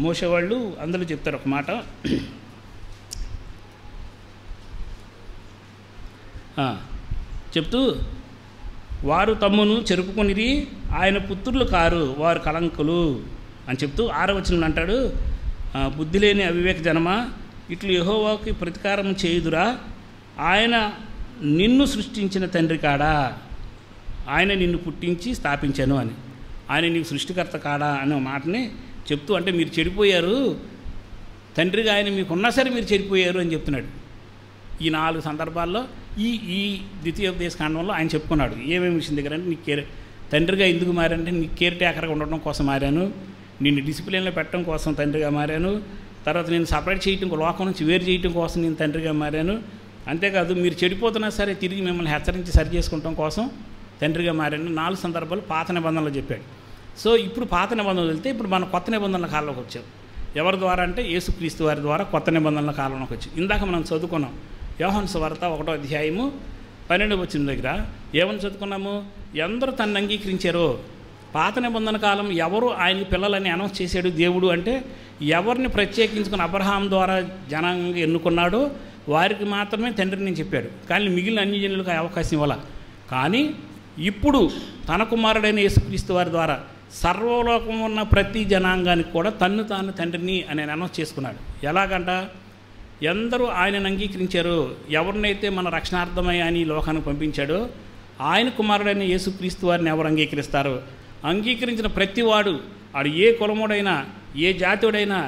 A: మోషే వాళ్ళు అందులో చెప్తారు ఒక మాట. చెప్తూ వారు తమ్మును చెరుపుకొనిరి, ఆయన పుత్రులు కారు, వారు కళంకులు అని చెప్తూ 6వ వచనంలో అంటాడు, బుద్ధి లేని అవివేక జనమా, ఇట్లు యెహోవాకి ప్రతీకారం చేయుదురా, ఆయన నిన్ను సృష్టించిన తండ్రి కాడా, ఆయన నిన్ను పుట్టించి స్థాపించాను అని, ఆయన నీకు సృష్టికర్త కాడా అనే మాటని చెప్తూ, అంటే మీరు చెడిపోయారు, తండ్రిగా ఆయన మీకున్నా సరే మీరు చెడిపోయారు అని చెప్తున్నాడు. ఈ 4 సందర్భాల్లో ఈ ద్వితీయోపదేశ కాండంలో ఆయన చెప్పుకున్నాడు ఏమేమి విషయం దగ్గర అంటే, నీకు తండ్రిగా ఎందుకు మారానంటే నీకు కేర్ టేకర్గా ఉండడం కోసం మారాను, నిన్ను డిసిప్లిన్లో పెట్టడం కోసం తండ్రిగా మారాను, తర్వాత నేను సపరేట్ చేయటం, లోకం నుంచి వేరు చేయటం కోసం నేను తండ్రిగా మారాను, అంతేకాదు మీరు చెడిపోతున్నా సరే తిరిగి మిమ్మల్ని హెచ్చరించి సరి చేసుకుంటాం కోసం తండ్రిగా మారాను. 4 సందర్భాలు పాత నిబంధనలో చెప్పాడు. సో ఇప్పుడు పాత నిబంధనలు వెళ్తే ఇప్పుడు మనం కొత్త నిబంధనల కాలంలోకి వచ్చాం. ఎవరి ద్వారా అంటే యేసుక్రీస్తు వారి ద్వారా కొత్త నిబంధనల కాలంలోకి వచ్చాం. ఇందాక మనం చదువుకున్నాం యోహాను సువార్త 1వ అధ్యాయము 12వ వచనం దగ్గర ఏమని చదువుకున్నాము, ఎందరూ తనను అంగీకరించారో, పాత నిబంధన కాలం ఎవరు ఆయనకి పిల్లలని అనౌన్స్ చేశాడు దేవుడు అంటే, ఎవరిని ప్రత్యేకించుకుని అబ్రహాం ద్వారా జనాంగంగా ఎన్నుకున్నాడో వారికి మాత్రమే తండ్రిని నేను చెప్పాడు, కానీ మిగిలిన అన్ని జనులకు అవకాశం ఇవ్వాల. కానీ ఇప్పుడు తన కుమారుడైన యేసుక్రీస్తు వారి ద్వారా సర్వలోకం ఉన్న ప్రతి జనాంగానికి కూడా తన్ను తాను తండ్రిని అని అనౌన్స్ చేసుకున్నాడు. ఎలాగంట, ఎందరూ ఆయనను అంగీకరించారో, ఎవరినైతే మన రక్షణార్థమై ఆయన ఈ లోకానికి పంపించాడో ఆయన కుమారుడైన యేసుక్రీస్తు వారిని ఎవరు అంగీకరిస్తారో, అంగీకరించిన ప్రతివాడు, ఆడు ఏ కులముడైనా, ఏ జాతుడైనా,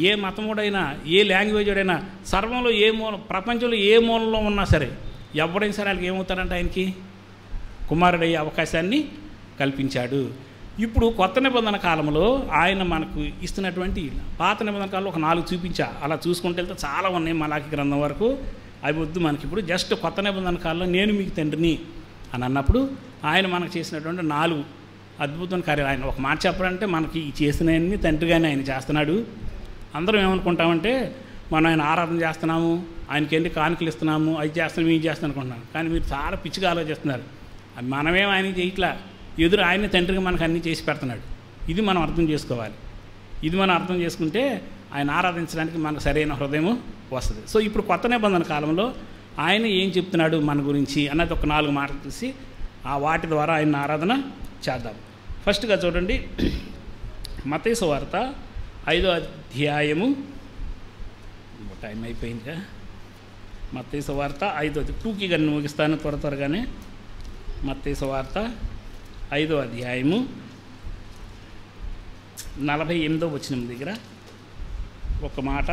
A: ఏ మతముడైనా, ఏ లాంగ్వేజ్డైనా, సర్వంలో ఏ ప్రపంచంలో ఏ మూలలో ఉన్నా సరే ఎవడైనా సరే వాళ్ళకి ఏమవుతారంటే ఆయనకి కుమారుడయ్యే అవకాశాన్ని కల్పించాడు. ఇప్పుడు కొత్త నిబంధన కాలంలో ఆయన మనకు ఇస్తున్నటువంటి, పాత నిబంధన కాలంలో ఒక 4 చూపించా, అలా చూసుకుంటే వెళ్తే చాలా ఉన్నాయి మలాకి గ్రంథం వరకు, అవి వద్దు మనకి. ఇప్పుడు జస్ట్ కొత్త నిబంధన కాలంలో నేను మీకు తండ్రిని అని అన్నప్పుడు ఆయన మనకు చేసినటువంటి 4 అద్భుతమైన కార్యాలు. ఆయన ఒక మాట చెప్పాలంటే మనకి చేసినవన్నీ తండ్రిగానే ఆయన చేస్తున్నాడు. అందరం ఏమనుకుంటామంటే మనం ఆయన ఆరాధన చేస్తున్నాము, ఆయనకి ఎన్ని కానుకలు ఇస్తున్నాము, అది చేస్తున్నాము, ఇది చేస్తాం అనుకుంటున్నాం. కానీ మీరు చాలా పిచ్చిగా ఆలోచిస్తున్నారు. మనమేం ఆయన చేయట్లా, ఎదురు ఆయన తండ్రిగా మనకు అన్నీ చేసి పెడుతున్నాడు. ఇది మనం అర్థం చేసుకోవాలి. ఇది మనం అర్థం చేసుకుంటే ఆయన ఆరాధించడానికి మనకు సరైన హృదయం వస్తుంది. సో ఇప్పుడు కొత్త నిబంధన కాలంలో ఆయన ఏం చెప్తున్నాడు మన గురించి అన్నది ఒక 4 మాటలు చూసి వాటి ద్వారా ఆయన ఆరాధన చేద్దాం. ఫస్ట్గా చూడండి, మత్తయి సువార్త 5వ అధ్యాయము, టైం అయిపోయిందిగా, మత్తయి సువార్త 5వ 2కి కానీ ముగిస్తాను త్వరగానే. మత్తయి సువార్త 5వ అధ్యాయము 48వ వచనం దగ్గర ఒక మాట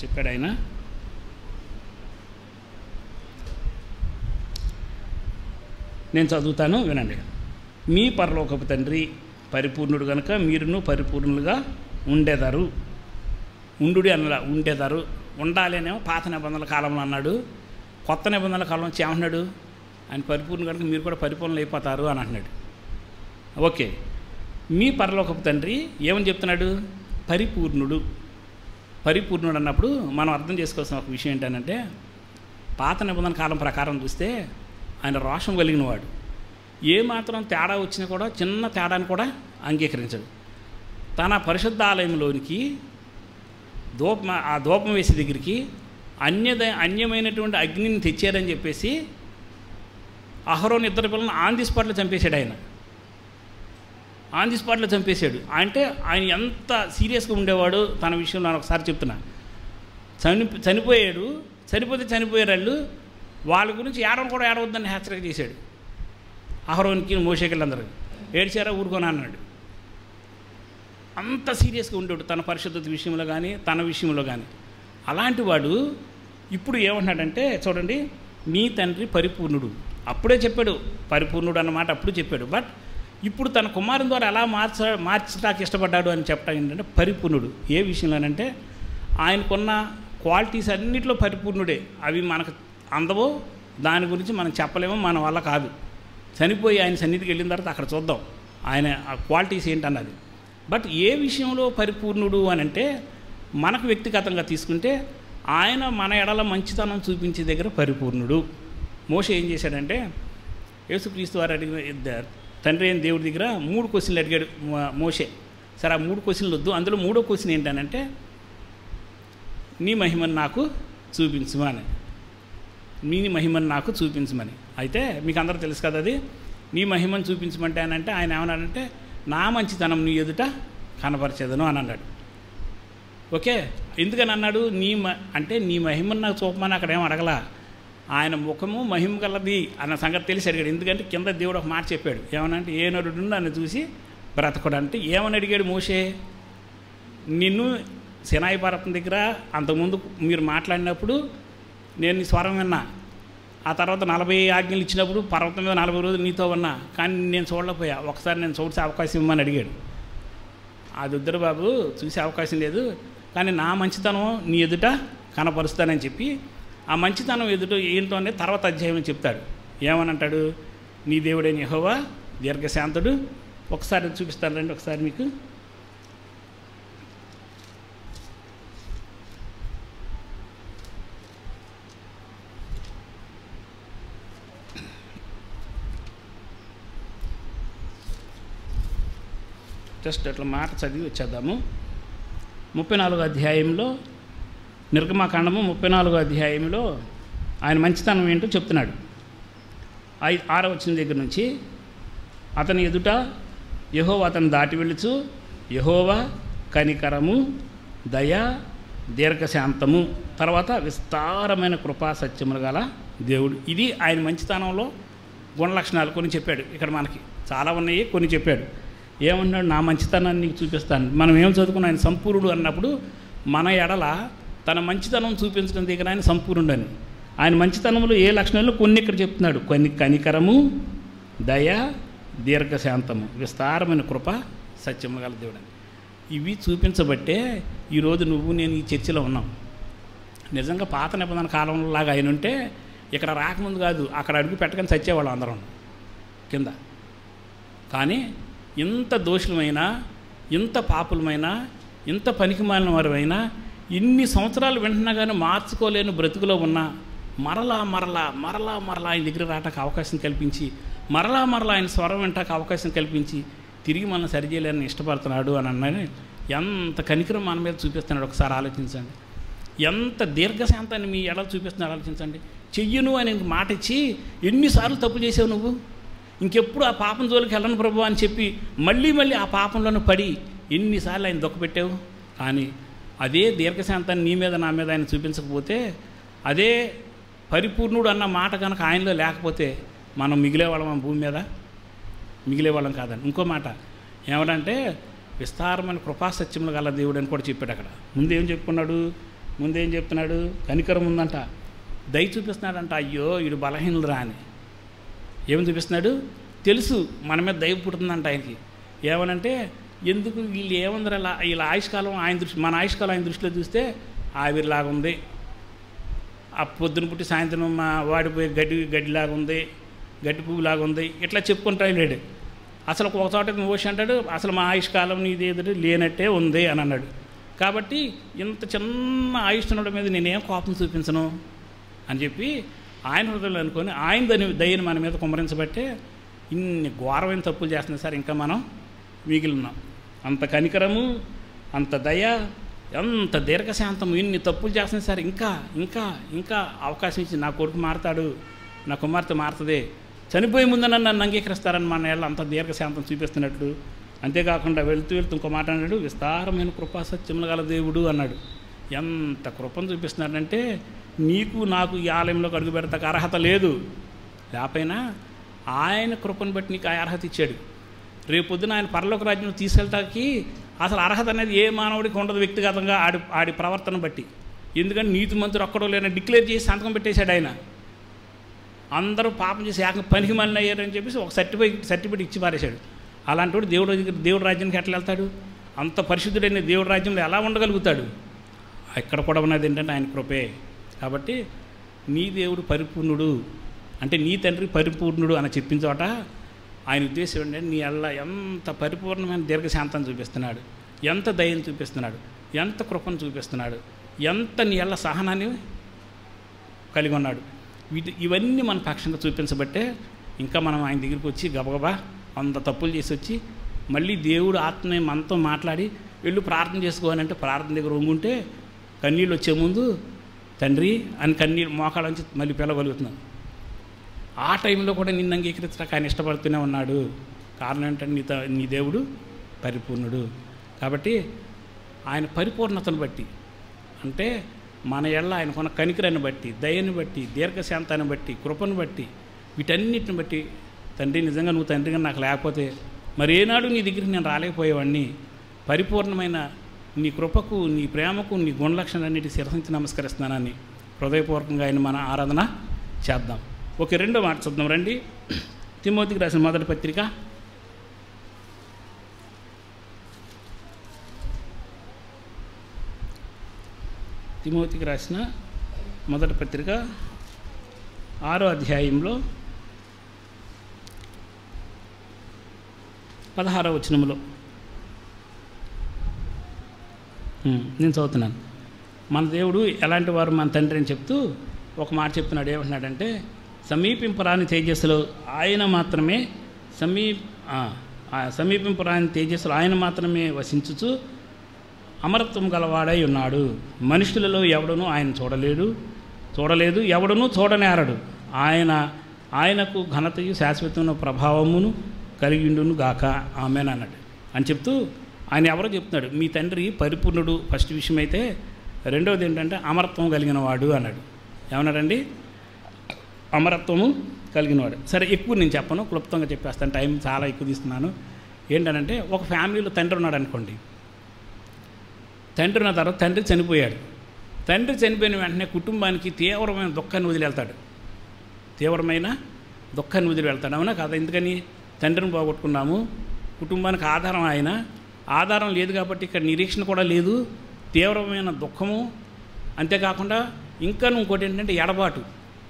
A: చెప్పాడు ఆయన. నేను చదువుతాను, వినండి. మీ పరలోకపు తండ్రి పరిపూర్ణుడు కనుక మీరును పరిపూర్ణులుగా ఉండేదారు. ఉండు అన్న ఉండేదారు, ఉండాలి అనేమో పాత నిబంధనల కాలంలో అన్నాడు. కొత్త నిబంధనల కాలంలో ఏమన్నాడు, ఆయన పరిపూర్ణ కనుక మీరు కూడా పరిపూర్ణలు అయిపోతారు అని అంటున్నాడు. ఓకే, మీ పరలోకపు తండ్రి ఏమని చెప్తున్నాడు, పరిపూర్ణుడు. పరిపూర్ణుడు అన్నప్పుడు మనం అర్థం చేసుకోవాల్సిన ఒక విషయం ఏంటంటే, పాత నిబంధన కాలం ప్రకారం చూస్తే ఆయన రోషం కలిగిన వాడు. ఏమాత్రం తేడా వచ్చినా కూడా చిన్న తేడాన్ని కూడా అంగీకరించడు. తన పరిశుద్ధ ఆలయంలోనికి ధూపం వేసే దగ్గరికి అన్యమైనటువంటి అగ్నిని తెచ్చారని చెప్పేసి అహరోను 2 పిల్లలను ఆన్ ది స్పాట్లో చంపేశాడు. ఆయన ఆన్ ది స్పాట్లో చంపేశాడు. అంటే ఆయన ఎంత సీరియస్గా ఉండేవాడు తన విషయంలో నేను ఒకసారి చెప్తున్నా. చనిపోయాడు, చనిపోయారు వాళ్ళు, వాళ్ళ గురించి ఏడవని కూడా ఏడవద్దని హెచ్చరిక చేశాడు. అహరోన్కి మోషేకిళ్ళందరూ ఏడ్చారా ఊరుకొని అన్నాడు. అంత సీరియస్గా ఉండేవాడు తన పరిశుద్ధత విషయంలో కానీ తన విషయంలో కానీ. అలాంటి వాడు ఇప్పుడు ఏమంటున్నాడంటే, చూడండి, మీ తండ్రి పరిపూర్ణుడు. అప్పుడే చెప్పాడు పరిపూర్ణుడు అన్నమాట, అప్పుడు చెప్పాడు. బట్ ఇప్పుడు తన కుమారుని ద్వారా ఎలా మార్చడానికి ఇష్టపడ్డాడు అని చెప్పడం ఏంటంటే పరిపూర్ణుడు. ఏ విషయంలోనంటే ఆయనకున్న క్వాలిటీస్ అన్నింటిలో పరిపూర్ణుడే. అవి మనకు అందవో, దాని గురించి మనం చెప్పలేమో, మన వల్ల కాదు. చనిపోయి ఆయన సన్నిధికి వెళ్ళిన తర్వాత అక్కడ చూద్దాం ఆయన ఆ క్వాలిటీస్ ఏంటన్నది. బట్ ఏ విషయంలో పరిపూర్ణుడు అని అంటే మనకు వ్యక్తిగతంగా తీసుకుంటే ఆయన మన ఎడల మంచితనం చూపించే దగ్గర పరిపూర్ణుడు. మోషే ఏం చేశాడంటే, యేసుక్రీస్తు వారు అడిగిన తండ్రి అయిన దేవుడి దగ్గర 3 క్వశ్చన్లు అడిగాడు మోషే. సరే ఆ 3 క్వశ్చన్లు వద్దు, అందులో 3వ క్వశ్చన్ ఏంటనంటే నీ మహిమను నాకు చూపించమని. నీ మహిమను నాకు చూపించమని. అయితే మీకు అందరూ తెలుసు కదా, అది నీ మహిమను చూపించమంటే అని అంటే ఆయన ఏమన్నాడంటే నా మంచితనం నీ ఎదుట కనపరిచేదను అని అన్నాడు. ఓకే, ఎందుకని అన్నాడు? అంటే నీ మహిమను నాకు చూపమని అక్కడ ఏం అడగలా. ఆయన ముఖము మహిమ గలది అన్న సంగతి తెలిసి అడిగాడు. ఎందుకంటే కింద దేవుడు ఒక మాట చెప్పాడు, ఏమనంటే ఏ నరుడు నన్ను చూసి బ్రతకడు అంటే. ఏమని అడిగాడు మోషే? నిన్ను సినాయి పర్వతం దగ్గర అంతకుముందు మీరు మాట్లాడినప్పుడు నేను నీ స్వరం విన్నా, ఆ తర్వాత 40 ఆజ్ఞలు ఇచ్చినప్పుడు పర్వతం మీద 40 రోజులు నీతో ఉన్నా, కానీ నేను చూడలేకపోయా, ఒకసారి నేను చూసే అవకాశం ఇవ్వమని అడిగాడు. అది వద్దురు బాబు, చూసే అవకాశం లేదు, కానీ నా మంచితనం నీ ఎదుట కనపరుస్తానని చెప్పి ఆ మంచితనం ఎదుట ఏంటో అనేది తర్వాత అధ్యాయం చెప్తాడు. ఏమనంటాడు? నీ దేవుడైన యెహోవా దీర్ఘశాంతుడు. ఒకసారి చూపిస్తాను రండి, ఒకసారి మీకు జస్ట్ అట్లా మాట చదివి వచ్చేద్దాము. 34వ అధ్యాయంలో, నిర్గమాకాండము 34వ అధ్యాయంలో ఆయన మంచితనం ఏంటో చెప్తున్నాడు. 6వ వచనం దగ్గర నుంచి, అతని ఎదుట యెహోవా అతను దాటి వెళ్ళుచు యెహోవా కనికరము, దయ, దీర్ఘశాంతము, తర్వాత విస్తారమైన కృపా సత్యములు గల దేవుడు. ఇది ఆయన మంచితనంలో గుణలక్షణాలు కొన్ని చెప్పాడు. ఇక్కడ మనకి చాలా ఉన్నాయి, కొన్ని చెప్పాడు. ఏమన్నాడు? నా మంచితనాన్ని నీకు చూపిస్తాను. మనం ఏం చదువుకున్నాం? ఆయన సంపూర్ణుడు అన్నప్పుడు మన ఎడల తన మంచితనం చూపించడం దగ్గర ఆయన సంపూర్ణుడు అని. ఆయన మంచితనంలో ఏ లక్షణాలు కొన్ని ఇక్కడ చెప్తున్నాడు. కొన్ని కనికరము, దయ, దీర్ఘశాంతము, విస్తారమైన కృప, సత్యము గల దేవుడు అని. ఇవి చూపించబట్టే ఈరోజు నువ్వు నేను ఈ చర్చిలో ఉన్నాం. నిజంగా పాత నిబంధన కాలంలో లాగా ఆయన ఉంటే ఇక్కడ రాకముందు కాదు, అక్కడ అడుగు పెట్టగానే చచ్చేవాళ్ళం అందరం కింద. కానీ ఇంత దోషులమైనా, ఇంత పాపులమైనా, ఇంత పనికిమాలిన వారైనా, ఇన్ని సంవత్సరాలు వింటున్నా కానీ మార్చుకోలేని బ్రతుకులో ఉన్నా మరలా మరలా మరలా మరలా ఆయన దగ్గర రావటానికి అవకాశం కల్పించి, మరలా మరలా ఆయన స్వరం వింటానికి అవకాశం కల్పించి తిరిగి మనం సరిచేయాలని ఇష్టపడుతున్నాడు అని అన్నాను. ఎంత కనికరం మన మీద చూపిస్తున్నాడు ఒకసారి ఆలోచించండి. ఎంత దీర్ఘశాంతాన్ని మీ ఎడలు చూపిస్తున్నాడు ఆలోచించండి. చెయ్యను అని మాట ఇచ్చి ఎన్నిసార్లు తప్పు చేసావు నువ్వు, ఇంకెప్పుడు ఆ పాపం జోలికి వెళ్ళను ప్రభు అని చెప్పి మళ్ళీ మళ్ళీ ఆ పాపంలోనే పడి ఎన్నిసార్లు ఆయన దుఃఖపెట్టావు. కానీ అదే దీర్ఘశాంతాన్ని నీ మీద నా మీద ఆయన చూపించకపోతే, అదే పరిపూర్ణుడు అన్న మాట కనుక ఆయనలో లేకపోతే మనం మిగిలేవాళ్ళం ఆ భూమి మీద, మిగిలేవాళ్ళం కాదని. ఇంకో మాట ఏమంటే విస్తారమైన కృపాసత్యములు గల దేవుడు అని కూడా చెప్పాడు. అక్కడ ముందేం చెప్పుకున్నాడు? ముందేం చెప్తున్నాడు? కనికరం ఉందంట, దయ చూపిస్తున్నాడంట. అయ్యో వీడు బలహీనులు రా అని. ఏమని చూపిస్తున్నాడు? తెలుసు మన మీద దయ పుడుతుందంట ఆయనకి. ఏమనంటే ఎందుకు వీళ్ళు ఏముందరు అలా, వీళ్ళ ఆయుష్కాలం ఆయన దృష్టి, మన ఆయుష్కాలం ఆయన దృష్టిలో చూస్తే ఆవిరిలాగా ఉంది, ఆ పొద్దున పుట్టి సాయంత్రం వాడిపోయే గడ్డిలాగా ఉంది, గడ్డి పువ్వులాగా ఉంది, ఇట్లా చెప్పుకుంటా లేడు. అసలు ఒక చోట మోషి అంటాడు, అసలు మా ఆయుష్కాలం నీది ఎదురు లేనట్టే ఉంది అని అన్నాడు. కాబట్టి ఇంత చిన్న ఆయుష్నుడి మీద నేనేం కోపం చూపించను అని చెప్పి ఆయన హృదయంలో అనుకొని ఆయన దయని మన మీద కుమ్మరించబట్టే ఇన్ని ఘోరమైన తప్పులు చేస్తున్నాయి సార్. ఇంకా మనం మిగిలిన్నాం. అంత కనికరము, అంత దయ, ఎంత దీర్ఘశాంతము, ఇన్ని తప్పులు చేస్తున్నాయి సార్. ఇంకా ఇంకా ఇంకా అవకాశం ఇచ్చి నా కొడుకు మారతాడు, నా కుమార్తె మారుతుంది, చనిపోయే ముందు నన్ను అంగీకరిస్తారని మన ఏళ్ళు అంత దీర్ఘశాంతం చూపిస్తున్నట్లు. అంతేకాకుండా వెళుతూ వెళుతూ ఇంకో మాట అన్నాడు, విస్తారమైన కృపాసత్యములు గల దేవుడు అన్నాడు. ఎంత కృపను చూపిస్తున్నాడంటే నీకు నాకు ఈ ఆలయంలోకి అడుగు పెడతాక అర్హత లేదు, లేకపోయినా ఆయన కృపను బట్టి నీకు ఆ అర్హత ఇచ్చాడు. రేపొద్దున ఆయన పరలోక రాజ్యం తీసుకెళ్ళటానికి అసలు అర్హత అనేది ఏ మానవుడికి ఉండదు వ్యక్తిగతంగా, ఆడి ప్రవర్తన బట్టి. ఎందుకంటే నీతిమంతుడు ఒక్కడో లేని డిక్లేర్ చేసి సంతకం పెట్టేశాడు ఆయన. అందరూ పాపం చేసి పనికి మళ్ళీ అయ్యారని చెప్పేసి ఒక సర్టిఫికేట్ ఇచ్చి పారేశాడు. అలాంటి వాడు దేవుడు రాజ్యానికి ఎట్లా వెళ్తాడు? అంత పరిశుద్ధుడైన దేవుడి రాజ్యంలో ఎలా ఉండగలుగుతాడు? ఇక్కడ కూడా ఉన్నది ఏంటంటే ఆయన కృపే. కాబట్టి నీ దేవుడు పరిపూర్ణుడు అంటే నీ తండ్రి పరిపూర్ణుడు అని చెప్పిన చోట ఆయన ఉద్దేశం ఏంటంటే నీ అల్ల ఎంత పరిపూర్ణమైన దీర్ఘశాంతం చూపిస్తున్నాడు, ఎంత దయను చూపిస్తున్నాడు, ఎంత కృపను చూపిస్తున్నాడు, ఎంత నీ అల్ల సహనాన్ని కలిగి ఉన్నాడు. ఇవన్నీ మన పక్షంగా చూపించబట్టే ఇంకా మనం ఆయన దగ్గరికి వచ్చి గబగబా అంత తప్పులు చేసి వచ్చి మళ్ళీ దేవుడు ఆత్మ మనతో మాట్లాడి వెళ్ళు ప్రార్థన చేసుకోవాలంటే ప్రార్థన దగ్గర వంగుంటే కన్నీళ్ళు వచ్చే ముందు తండ్రి అని కన్నీళ్ళు మోకాళ్ళ నుంచి మళ్ళీ పిలవగలుగుతున్నాను. ఆ టైంలో కూడా నిన్ను అంగీకరించడానికి ఆయన ఇష్టపడుతూనే ఉన్నాడు. కారణం ఏంటంటే నీ దేవుడు పరిపూర్ణుడు. కాబట్టి ఆయన పరిపూర్ణతను బట్టి, అంటే మన ఎళ్ళ ఆయనకున్న కనికరాన్ని బట్టి, దయని బట్టి, దీర్ఘశాంతాన్ని బట్టి, కృపను బట్టి, వీటన్నిటిని బట్టి తండ్రి నిజంగా నువ్వు తండ్రిగా నాకు లేకపోతే మరి ఏనాడు నీ దగ్గరికి నేను రాలేకపోయేవాడిని. పరిపూర్ణమైన నీ కృపకు, నీ ప్రేమకు, నీ గుణలక్షణాలన్నిటి శిరసించి నమస్కరిస్తున్నానని హృదయపూర్వకంగా ఆయన మన ఆరాధన చేద్దాం. ఓకే, రెండో మాట చూద్దాం రండి. తిమోతికి రాసిన మొదటి పత్రిక తిమోతికి రాసిన మొదటి పత్రిక 6వ అధ్యాయంలో 16వ వచనంలో నేను చదువుతున్నాను. మన దేవుడు ఎలాంటి వారు మన తండ్రి అని చెప్తూ ఒక మాట చెప్తున్నాడు. ఏమంటున్నాడంటే, సమీపింపరాని తేజస్సులో ఆయన మాత్రమే సమీపింపరాని తేజస్సులో ఆయన మాత్రమే వసించుచు అమరత్వం గలవాడై ఉన్నాడు. మనుషులలో ఎవడనూ ఆయన చూడలేదు, ఎవడనూ చూడనేరడు. ఆయనకు ఘనతయు శాశ్వతమైన ప్రభావమును కలిగిండును గాక ఆమెన్ అన్నాడు అని చెప్తూ ఆయన ఎవరో చెప్తున్నాడు. మీ తండ్రి పరిపూర్ణుడు ఫస్ట్ విషయం అయితే, రెండవది ఏంటంటే అమరత్వం కలిగిన వాడు అన్నాడు. ఏమన్నాడండి? అమరత్వము కలిగినవాడు. సరే, ఎక్కువ నేను చెప్పను, క్లుప్తంగా చెప్పేస్తాను, టైం చాలా ఎక్కువ తీసుకున్నాను. ఏంటంటే, ఒక ఫ్యామిలీలో తండ్రి ఉన్నాడు అనుకోండి. తండ్రి ఉన్న తర్వాత తండ్రి చనిపోయాడు. తండ్రి చనిపోయిన వెంటనే కుటుంబానికి తీవ్రమైన దుఃఖాన్ని వదిలి వెళ్తాడు. అవునా కాదా? ఎందుకని? తండ్రిని పోగొట్టుకున్నాము, కుటుంబానికి ఆధారం ఆయన, ఆధారం లేదు కాబట్టి ఇక్కడ నిరీక్షణ కూడా లేదు, తీవ్రమైన దుఃఖము, అంతేకాకుండా ఇంకా ఇంకోటి ఏంటంటే ఎడబాటు.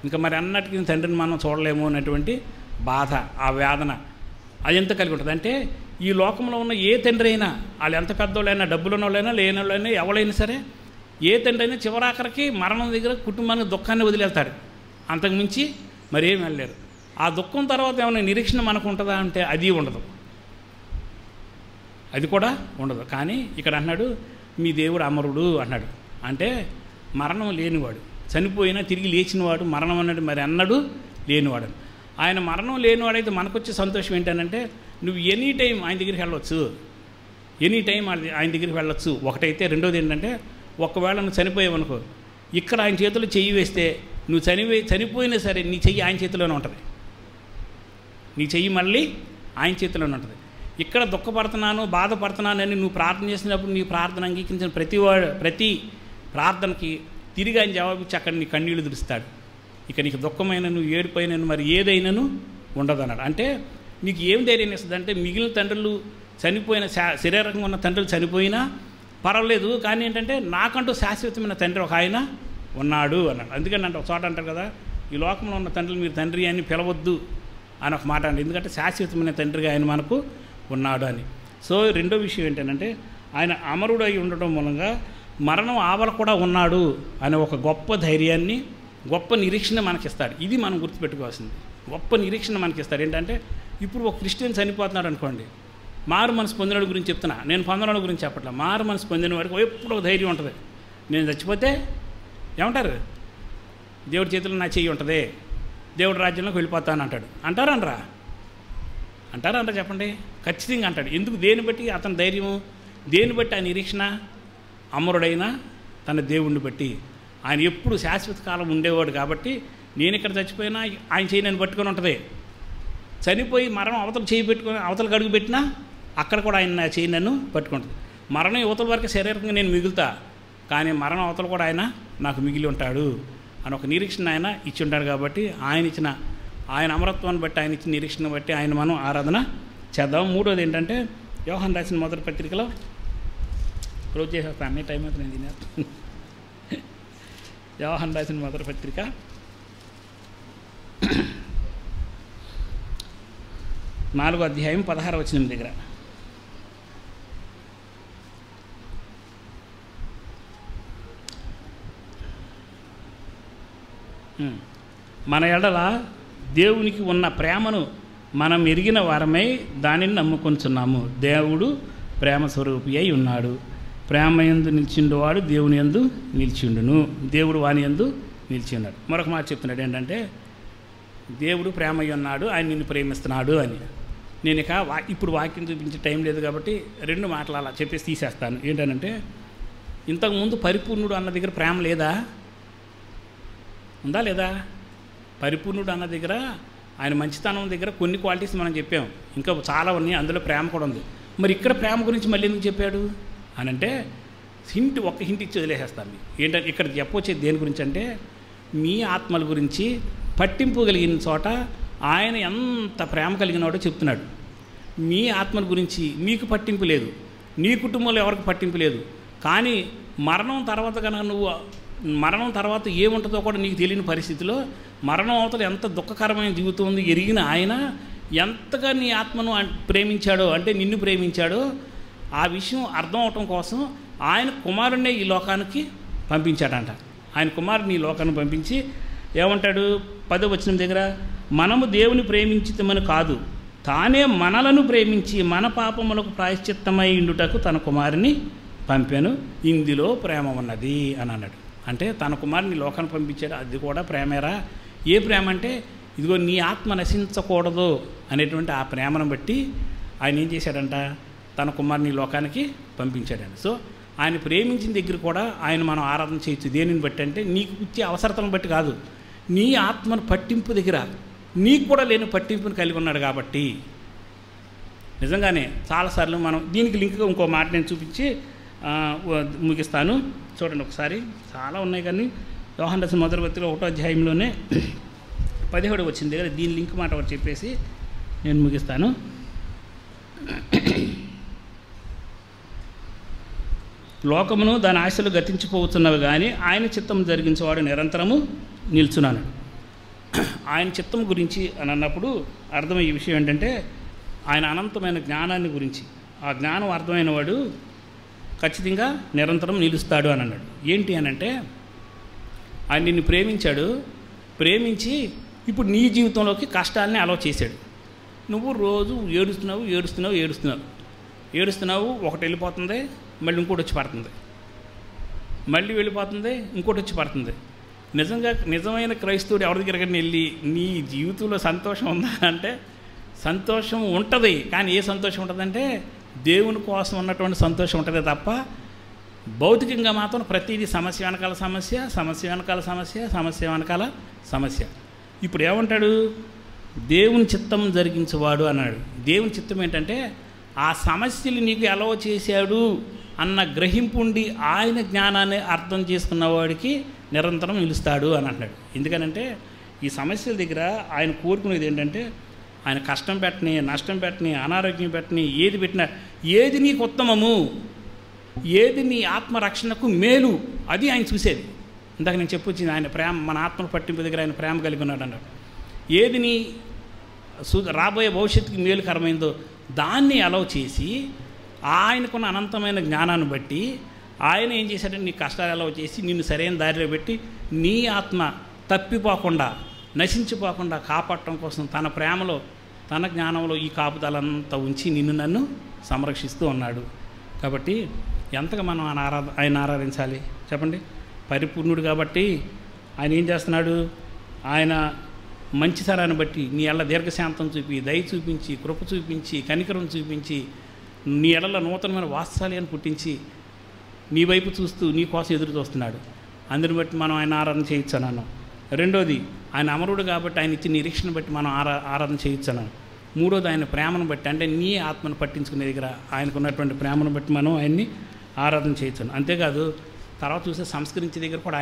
A: ఇంకా మరి అన్నటికీ తండ్రిని మనం చూడలేము అన్నటువంటి బాధ, ఆ వేదన అది ఎంత కలిగి ఉంటుంది అంటే, ఈ లోకంలో ఉన్న ఏ తండ్రి అయినా, వాళ్ళు ఎంత పెద్దోళ్ళైనా, డబ్బులున్న వాళ్ళైనా, లేని వాళ్ళైనా, ఎవరైనా సరే, ఏ తండ్రి అయినా చివరాఖరికి మరణం దగ్గర కుటుంబానికి దుఃఖాన్ని వదిలేస్తాడు. అంతకుమించి మరేం వెళ్ళలేరు. ఆ దుఃఖం తర్వాత ఏమైనా నిరీక్షణ మనకు ఉంటుందా అంటే అది ఉండదు, అది కూడా ఉండదు. కానీ ఇక్కడ అన్నాడు, మీ దేవుడు అమరుడు అన్నాడు. అంటే మరణం లేనివాడు, చనిపోయినా తిరిగి లేచినవాడు, మరణం అన్నాడు మరి అన్నాడు లేనివాడు. ఆయన మరణం లేనివాడైతే మనకొచ్చే సంతోషం ఏంటంటే, నువ్వు ఎనీ టైం ఆయన దగ్గరికి వెళ్ళవచ్చు, ఆయన దగ్గరికి వెళ్ళొచ్చు ఒకటైతే. రెండోది ఏంటంటే, ఒకవేళ నువ్వు చనిపోయావనుకో, ఇక్కడ ఆయన చేతిలో చెయ్యి వేస్తే నువ్వు చనిపోయినా సరే నీ చెయ్యి ఆయన చేతిలోనే ఉంటుంది, నీ చెయ్యి మళ్ళీ ఆయన చేతిలోనే ఉంటుంది. ఇక్కడ దుఃఖపడుతున్నాను, బాధపడుతున్నాను అని నువ్వు ప్రార్థన చేసినప్పుడు నీ ప్రార్థన అంగీకరించిన ప్రతి ప్రార్థనకి తిరిగి ఆయన జవాబిచ్చి అక్కడ నీ కన్నీళ్లు దురుస్తాడు. ఇక నీకు దుఃఖమైనను, ఏడుపైనను, మరి ఏదైనాను ఉండదు అన్నాడు. అంటే నీకు ఏం ధైర్యం ఇస్తుంది అంటే, మిగిలిన తండ్రులు చనిపోయిన, శరీరంగా ఉన్న తండ్రులు చనిపోయినా పర్వాలేదు, కానీ ఏంటంటే నాకంటూ శాశ్వతమైన తండ్రి ఒక ఆయన ఉన్నాడు అన్నాడు. అందుకని అంటే ఒక చోట అంటారు కదా, ఈ లోకంలో ఉన్న తండ్రులు మీరు తండ్రి అని పిలవద్దు అని ఒక మాట అండి, ఎందుకంటే శాశ్వతమైన తండ్రిగా ఆయన మనకు ఉన్నాడు అని. సో రెండో విషయం ఏంటంటే, ఆయన అమరుడు అయి ఉండటం మూలంగా మరణం ఆవల కూడా ఉన్నాడు అనే ఒక గొప్ప ధైర్యాన్ని, గొప్ప నిరీక్షణ మనకిస్తాడు. ఇది మనం గుర్తుపెట్టుకోవాల్సింది. గొప్ప నిరీక్షణ మనకిస్తాడు. ఏంటంటే, ఇప్పుడు ఒక క్రిస్టియన్ చనిపోతున్నాడు అనుకోండి, మారు మనసు పొందినవాడి గురించి చెప్తున్నా, నేను పొందినవాడి గురించి చెప్పట్లా. మారు మనసు పొందిన వాడికి ఎప్పుడు ఒక ధైర్యం ఉంటుంది. నేను చచ్చిపోతే ఏమంటారు? దేవుడి చేతిలో నా చెయ్యి ఉంటుంది, దేవుడి రాజ్యంలోకి వెళ్ళిపోతాను అంటాడు. అంటారా చెప్పండి? ఖచ్చితంగా అంటాడు. ఎందుకు? దేని బట్టి అతని ధైర్యము, దేని బట్టి ఆ నిరీక్షణ? అమరుడైన తన దేవుణ్ణి బట్టి. ఆయన ఎప్పుడు శాశ్వత కాలం ఉండేవాడు కాబట్టి, నేను ఇక్కడ చచ్చిపోయినా ఆయన చేయి నన్ను పట్టుకొని ఉంటుంది. చనిపోయి మరణం అవతల చేయి పెట్టుకొని అవతలకు అడుగు పెట్టినా అక్కడ కూడా ఆయన నా చేయి నన్ను పట్టుకుంటుంది. మరణం యువతల వరకు శరీరంగా నేను మిగులుతా, కానీ మరణం అవతల కూడా ఆయన నాకు మిగిలి ఉంటాడు అని ఒక నిరీక్షణ ఆయన ఇచ్చి ఉంటాడు. కాబట్టి ఆయన అమరత్వాన్ని బట్టి, ఆయన ఇచ్చిన నిరీక్షణ బట్టి ఆయన మనం ఆరాధన చేద్దాం. మూడోది ఏంటంటే, యోహాను రాసిన మొదటి పత్రికలో క్లోజ్ చేసేస్తాను, అన్ని టైం అయితే నేను తినేస్తాను. యోహాను రాసిన మొదటి పత్రిక 4వ అధ్యాయం 16వ వచనం దగ్గర, మన ఎడల దేవునికి ఉన్న ప్రేమను మనం ఎరిగిన వారమై దానిని నమ్ముకొనుచున్నాము. దేవుడు ప్రేమ స్వరూపి అయి ఉన్నాడు. ప్రేమ యందు నిలిచిండువాడు దేవుని యందు నిలిచిండును, దేవుడు వాని యందు నిలిచి ఉన్నాడు. మరొక మాట చెప్తున్నాడు ఏంటంటే, దేవుడు ప్రేమ అయి ఉన్నాడు, ఆయన నిన్ను ప్రేమిస్తున్నాడు అని. నేను ఇక ఇప్పుడు వాక్యం చూపించే టైం లేదు కాబట్టి 2 మాటలు అలా చెప్పేసి తీసేస్తాను. ఏంటంటే, ఇంతకుముందు పరిపూర్ణుడు అన్న దగ్గర ప్రేమ లేదా? ఉందా లేదా? పరిపూర్ణుడు అన్న దగ్గర ఆయన మంచితనం దగ్గర కొన్ని క్వాలిటీస్ మనం చెప్పాం, ఇంకా చాలా ఉన్నాయి, అందులో ప్రేమ కూడా ఉంది. మరి ఇక్కడ ప్రేమ గురించి మళ్ళీ ఎందుకు చెప్పాడు అని అంటే, ఒక్క హింట్ ఇచ్చి వదిలేసేస్తాను. ఏంటంటే ఇక్కడ చెప్పొచ్చేది దేని గురించి అంటే, మీ ఆత్మల గురించి పట్టింపు కలిగిన చోట ఆయన ఎంత ప్రేమ కలిగినాడో చెప్తున్నాడు. మీ ఆత్మల గురించి మీకు పట్టింపు లేదు, నీ కుటుంబంలో ఎవరికి పట్టింపు లేదు. కానీ మరణం తర్వాత కనుక నువ్వు మరణం తర్వాత ఏముంటుందో కూడా నీకు తెలియని పరిస్థితిలో, మరణం అవతల ఎంత దుఃఖకరమైన జీవితం ఉంది ఎరిగిన ఆయన ఎంతగా నీ ఆత్మను ప్రేమించాడో, అంటే నిన్ను ప్రేమించాడో ఆ విషయం అర్థం అవటం కోసం ఆయన కుమారుడినే ఈ లోకానికి పంపించాడంట. ఆయన కుమారుడిని ఈ లోకాన్ని పంపించి ఏమంటాడు 10వ వచనం దగ్గర, మనము దేవుని ప్రేమించితమని కాదు, తానే మనలను ప్రేమించి మన పాపములకు ప్రాయశ్చిత్తమై ఉండుటకు తన కుమారుని పంపాను, ఇందులో ప్రేమ ఉన్నది అని అన్నాడు. అంటే తన కుమారుని లోకాన్ని పంపించాడు, అది కూడా ప్రేమేరా. ఏ ప్రేమ అంటే, ఇదిగో నీ ఆత్మ నశించకూడదు అనేటువంటి ఆ ప్రేమను బట్టి ఆయన ఏం చేశాడంట, తన కుమారుని లోకానికి పంపించాడండి. సో ఆయన ప్రేమించిన దగ్గర కూడా ఆయన మనం ఆరాధన చేయొచ్చు. దేనిని బట్టి అంటే, నీకు ఇచ్చే అవసరతను బట్టి కాదు, నీ ఆత్మను పట్టింపు దగ్గర నీకు కూడా లేని పట్టింపుని కలిగి ఉన్నాడు. కాబట్టి నిజంగానే చాలాసార్లు మనం దీనికి లింక్గా ఇంకో మాట నేను చూపించి ముగిస్తాను. చూడండి ఒకసారి, చాలా ఉన్నాయి కానీ యోహాను రాసిన మొదటి పత్రిక 1వ అధ్యాయంలోనే 17 వచ్చింది దగ్గర దీని లింక్ మాట ఒకటి చెప్పేసి నేను ముగిస్తాను. లోకమును దాని ఆశలు గతించిపోతున్నవి కానీ ఆయన చిత్తం జరిగించేవాడు నిరంతరము నిల్చున్నాను. ఆయన చిత్తం గురించి అని అన్నప్పుడు అర్థమయ్యే విషయం ఏంటంటే, ఆయన అనంతమైన జ్ఞానాన్ని గురించి, ఆ జ్ఞానం అర్థమైన వాడు ఖచ్చితంగా నిరంతరం నిలుస్తాడు అని అన్నాడు. ఏంటి అని అంటే, ఆయన నిన్ను ప్రేమించాడు, ప్రేమించి ఇప్పుడు నీ జీవితంలోకి కష్టాలని అలౌ చేశాడు. నువ్వు రోజు ఏడుస్తున్నావు, ఒకటి వెళ్ళిపోతుంది, మళ్ళీ ఇంకోటి వచ్చి పడుతుంది, మళ్ళీ వెళ్ళిపోతుంది, ఇంకోటి వచ్చి పడుతుంది. నిజమైన క్రైస్తవుడు ఎవరి దగ్గర వెళ్ళి నీ జీవితంలో సంతోషం ఉందా అంటే, సంతోషం ఉంటుంది. కానీ ఏ సంతోషం ఉంటుందంటే, దేవుని కోసం ఉన్నటువంటి సంతోషం ఉంటుంది తప్ప భౌతికంగా మాత్రం ప్రతిదీ సమస్య వెనకాల సమస్య, సమస్య వెనకాల సమస్య, సమస్య వెనకాల సమస్య. ఇప్పుడు ఏమంటాడు, దేవుని చిత్తం జరిగించేవాడు అన్నాడు. దేవుని చిత్తం ఏంటంటే, ఆ సమస్యలు నీకు ఎలా చేశాడు అన్న గ్రహింపు ఉండి ఆయన జ్ఞానాన్ని అర్థం చేసుకున్నవాడికి నిరంతరం నిలుస్తాడు అని అంటున్నాడు. ఎందుకనంటే ఈ సమస్యల దగ్గర ఆయన కోరుకునేది ఏంటంటే, ఆయన కష్టం పెట్టని, నష్టం పెట్టని, అనారోగ్యం పెట్టని, ఏది పెట్టినా, ఏది నీకు ఉత్తమము, ఏది నీ ఆత్మరక్షణకు మేలు, అది ఆయన చూసేది. ఇందాక నేను చెప్పొచ్చింది, ఆయన ప్రేమ, మన ఆత్మను పట్టింపు దగ్గర ఆయన ప్రేమ కలిగి ఉన్నాడు అన్నాడు. ఏది నీ రాబోయే భవిష్యత్తుకి మేలుకరమైందో దాన్ని అలౌ చేసి, ఆయనకున్న అనంతమైన జ్ఞానాన్ని బట్టి ఆయన ఏం చేశాడంటే, నీ కష్టాలు అలౌ చేసి నిన్ను సరైన దారిలో పెట్టి నీ ఆత్మ తప్పిపోకుండా, నశించిపోకుండా కాపాడటం కోసం తన ప్రేమలో, తన జ్ఞానంలో ఈ కాపుదలంతా ఉంచి నిన్ను నన్ను సంరక్షిస్తూ ఉన్నాడు. కాబట్టి ఎంతగా మనం ఆయన ఆరాధించాలి చెప్పండి. పరిపూర్ణుడు కాబట్టి ఆయన ఏం చేస్తున్నాడు, ఆయన మంచితనాన్ని బట్టి నీ ఎడల దీర్ఘశాంతం చూపి, దయ చూపించి, కృప చూపించి, కనికరం చూపించి, నీ ఎడల నూతనమైన వాత్సల్యాన్ని పుట్టించి నీ వైపు చూస్తూ నీ కోసం ఎదురు చూస్తున్నాడు. అందుని బట్టి మనం ఆయన ఆరాధన చేయొచ్చు అన్నాను. రెండోది, ఆయన అమరుడు కాబట్టి ఆయన ఇచ్చిన నిరీక్షణ బట్టి మనం ఆరాధన చేయొచ్చు అన్నాను. మూడోది, ఆయన ప్రేమను బట్టి, అంటే నీ ఆత్మను పట్టించుకునే దగ్గర ఆయనకు ఉన్నటువంటి ప్రేమను బట్టి మనం ఆయన్ని ఆరాధన చేయొచ్చు. అంతేకాదు తర్వాత చూస్తే సంస్కరించే దగ్గర కూడా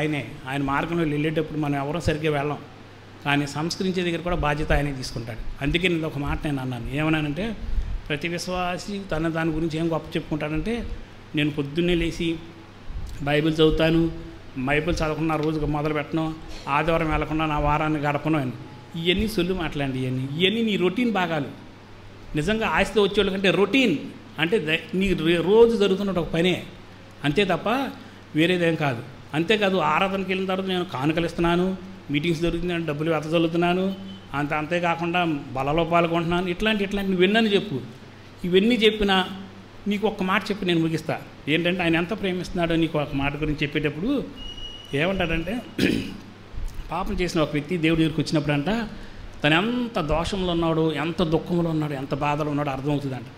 A: ఆయన మార్గంలో వెళ్ళేటప్పుడు మనం ఎవరో సరిగ్గా వెళ్ళాం, కానీ సంస్కరించే దగ్గర కూడా బాధ్యత ఆయనే తీసుకుంటాడు. అందుకే నేను ఒక మాట నేను అన్నాను, ఏమన్నానంటే, ప్రతి విశ్వాసి దాని గురించి ఏం గొప్ప చెప్పుకుంటాడంటే, నేను పొద్దున్నే లేచి బైబిల్ చదువుతాను, బైబిల్ చదవకుండా రోజుగా మొదలు పెట్టను, ఆదివారం వెళ్లకుండా నా వారాన్ని గడపను అని. ఇవన్నీ సొల్లు మాట్లాడండి. ఇవన్నీ నీ రొటీన్ భాగాలు. నిజంగా ఆస్తి వచ్చేవాళ్ళ కంటే రొటీన్ అంటే నీ రోజు జరుగుతున్న ఒక పనే, అంతే తప్ప వేరేదేం కాదు. అంతేకాదు ఆరాధనకి వెళ్ళిన తర్వాత నేను కానుకలు ఇస్తున్నాను, మీటింగ్స్ జరుగుతున్నాను, డబ్బులు వెతజల్లుతున్నాను, అంతేకాకుండా బలలో పాల్గొంటున్నాను, ఇట్లాంటి నువ్వెన్నని చెప్పు. ఇవన్నీ చెప్పినా నీకు ఒక్క మాట చెప్పి నేను ముగిస్తా. ఏంటంటే ఆయన ఎంత ప్రేమిస్తున్నాడో నీకు ఒక మాట గురించి చెప్పేటప్పుడు ఏమంటాడంటే, పాపం చేసిన ఒక వ్యక్తి దేవుడి దగ్గరికి వచ్చినప్పుడంట తను ఎంత దోషంలో ఉన్నాడు, ఎంత దుఃఖంలో ఉన్నాడు, ఎంత బాధలో ఉన్నాడో అర్థమవుతుందంట.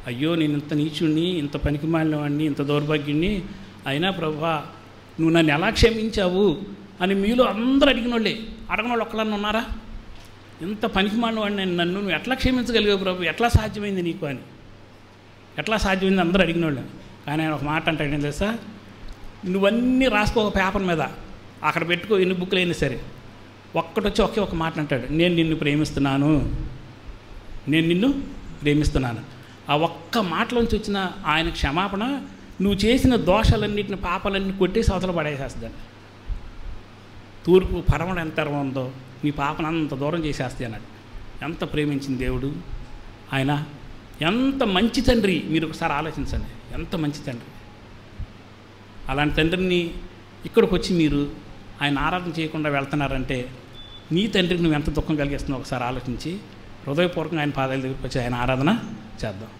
A: అయ్యో నేను ఇంత నీచుడిని, ఇంత పనికిమాలిన వాడిని, ఇంత దౌర్భాగ్యుడిని, అయినా ప్రభువా నువ్వు నన్ను ఎలా క్షమించావు అని మీలో అందరూ అడిగినోళ్ళే. అడగనోళ్ళు ఒక్కళ్ళన్నా ఉన్నారా? ఇంత పనికిమాలిన వాడిని నన్ను నువ్వు ఎట్లా క్షమించగలిగావు ప్రభు, ఎట్లా సాధ్యమైంది నీకు అని, ఎట్లా సాధ్యమైంది అందరూ అడిగినోళ్ళు. కానీ ఆయన ఒక మాట అంటాడు, ఏం తెలుసా, నువ్వన్నీ రాసుకో ఒక పేపర్ మీద, అక్కడ పెట్టుకో, ఎన్ని బుక్లు అయినా సరే, ఒక్కటొచ్చి ఒకే ఒక మాట అంటాడు, నేను నిన్ను ప్రేమిస్తున్నాను, నేను నిన్ను ప్రేమిస్తున్నాను. ఆ ఒక్క మాటలోంచి వచ్చిన ఆయన క్షమాపణ నువ్వు చేసిన దోషాలన్నింటిని, పాపాలన్నీ కొట్టేసి అవతల పడేసేస్తుందండి. తూర్పు పరమణ ఎంత ఉందో నీ పాపను అంత దూరం చేసేస్తాయి అన్నాడు. ఎంత ప్రేమించింది దేవుడు ఆయన, ఎంత మంచి తండ్రి. మీరు ఒకసారి ఆలోచించండి, ఎంత మంచి తండ్రి. అలాంటి తండ్రిని ఇక్కడికి వచ్చి మీరు ఆయన ఆరాధన చేయకుండా వెళ్తున్నారంటే నీ తండ్రికి నువ్వు ఎంత దుఃఖం కలిగిస్తున్నావు ఒకసారి ఆలోచించి హృదయపూర్వకంగా ఆయన పాదాల దగ్గరికి వచ్చి ఆయన ఆరాధన చేద్దాం.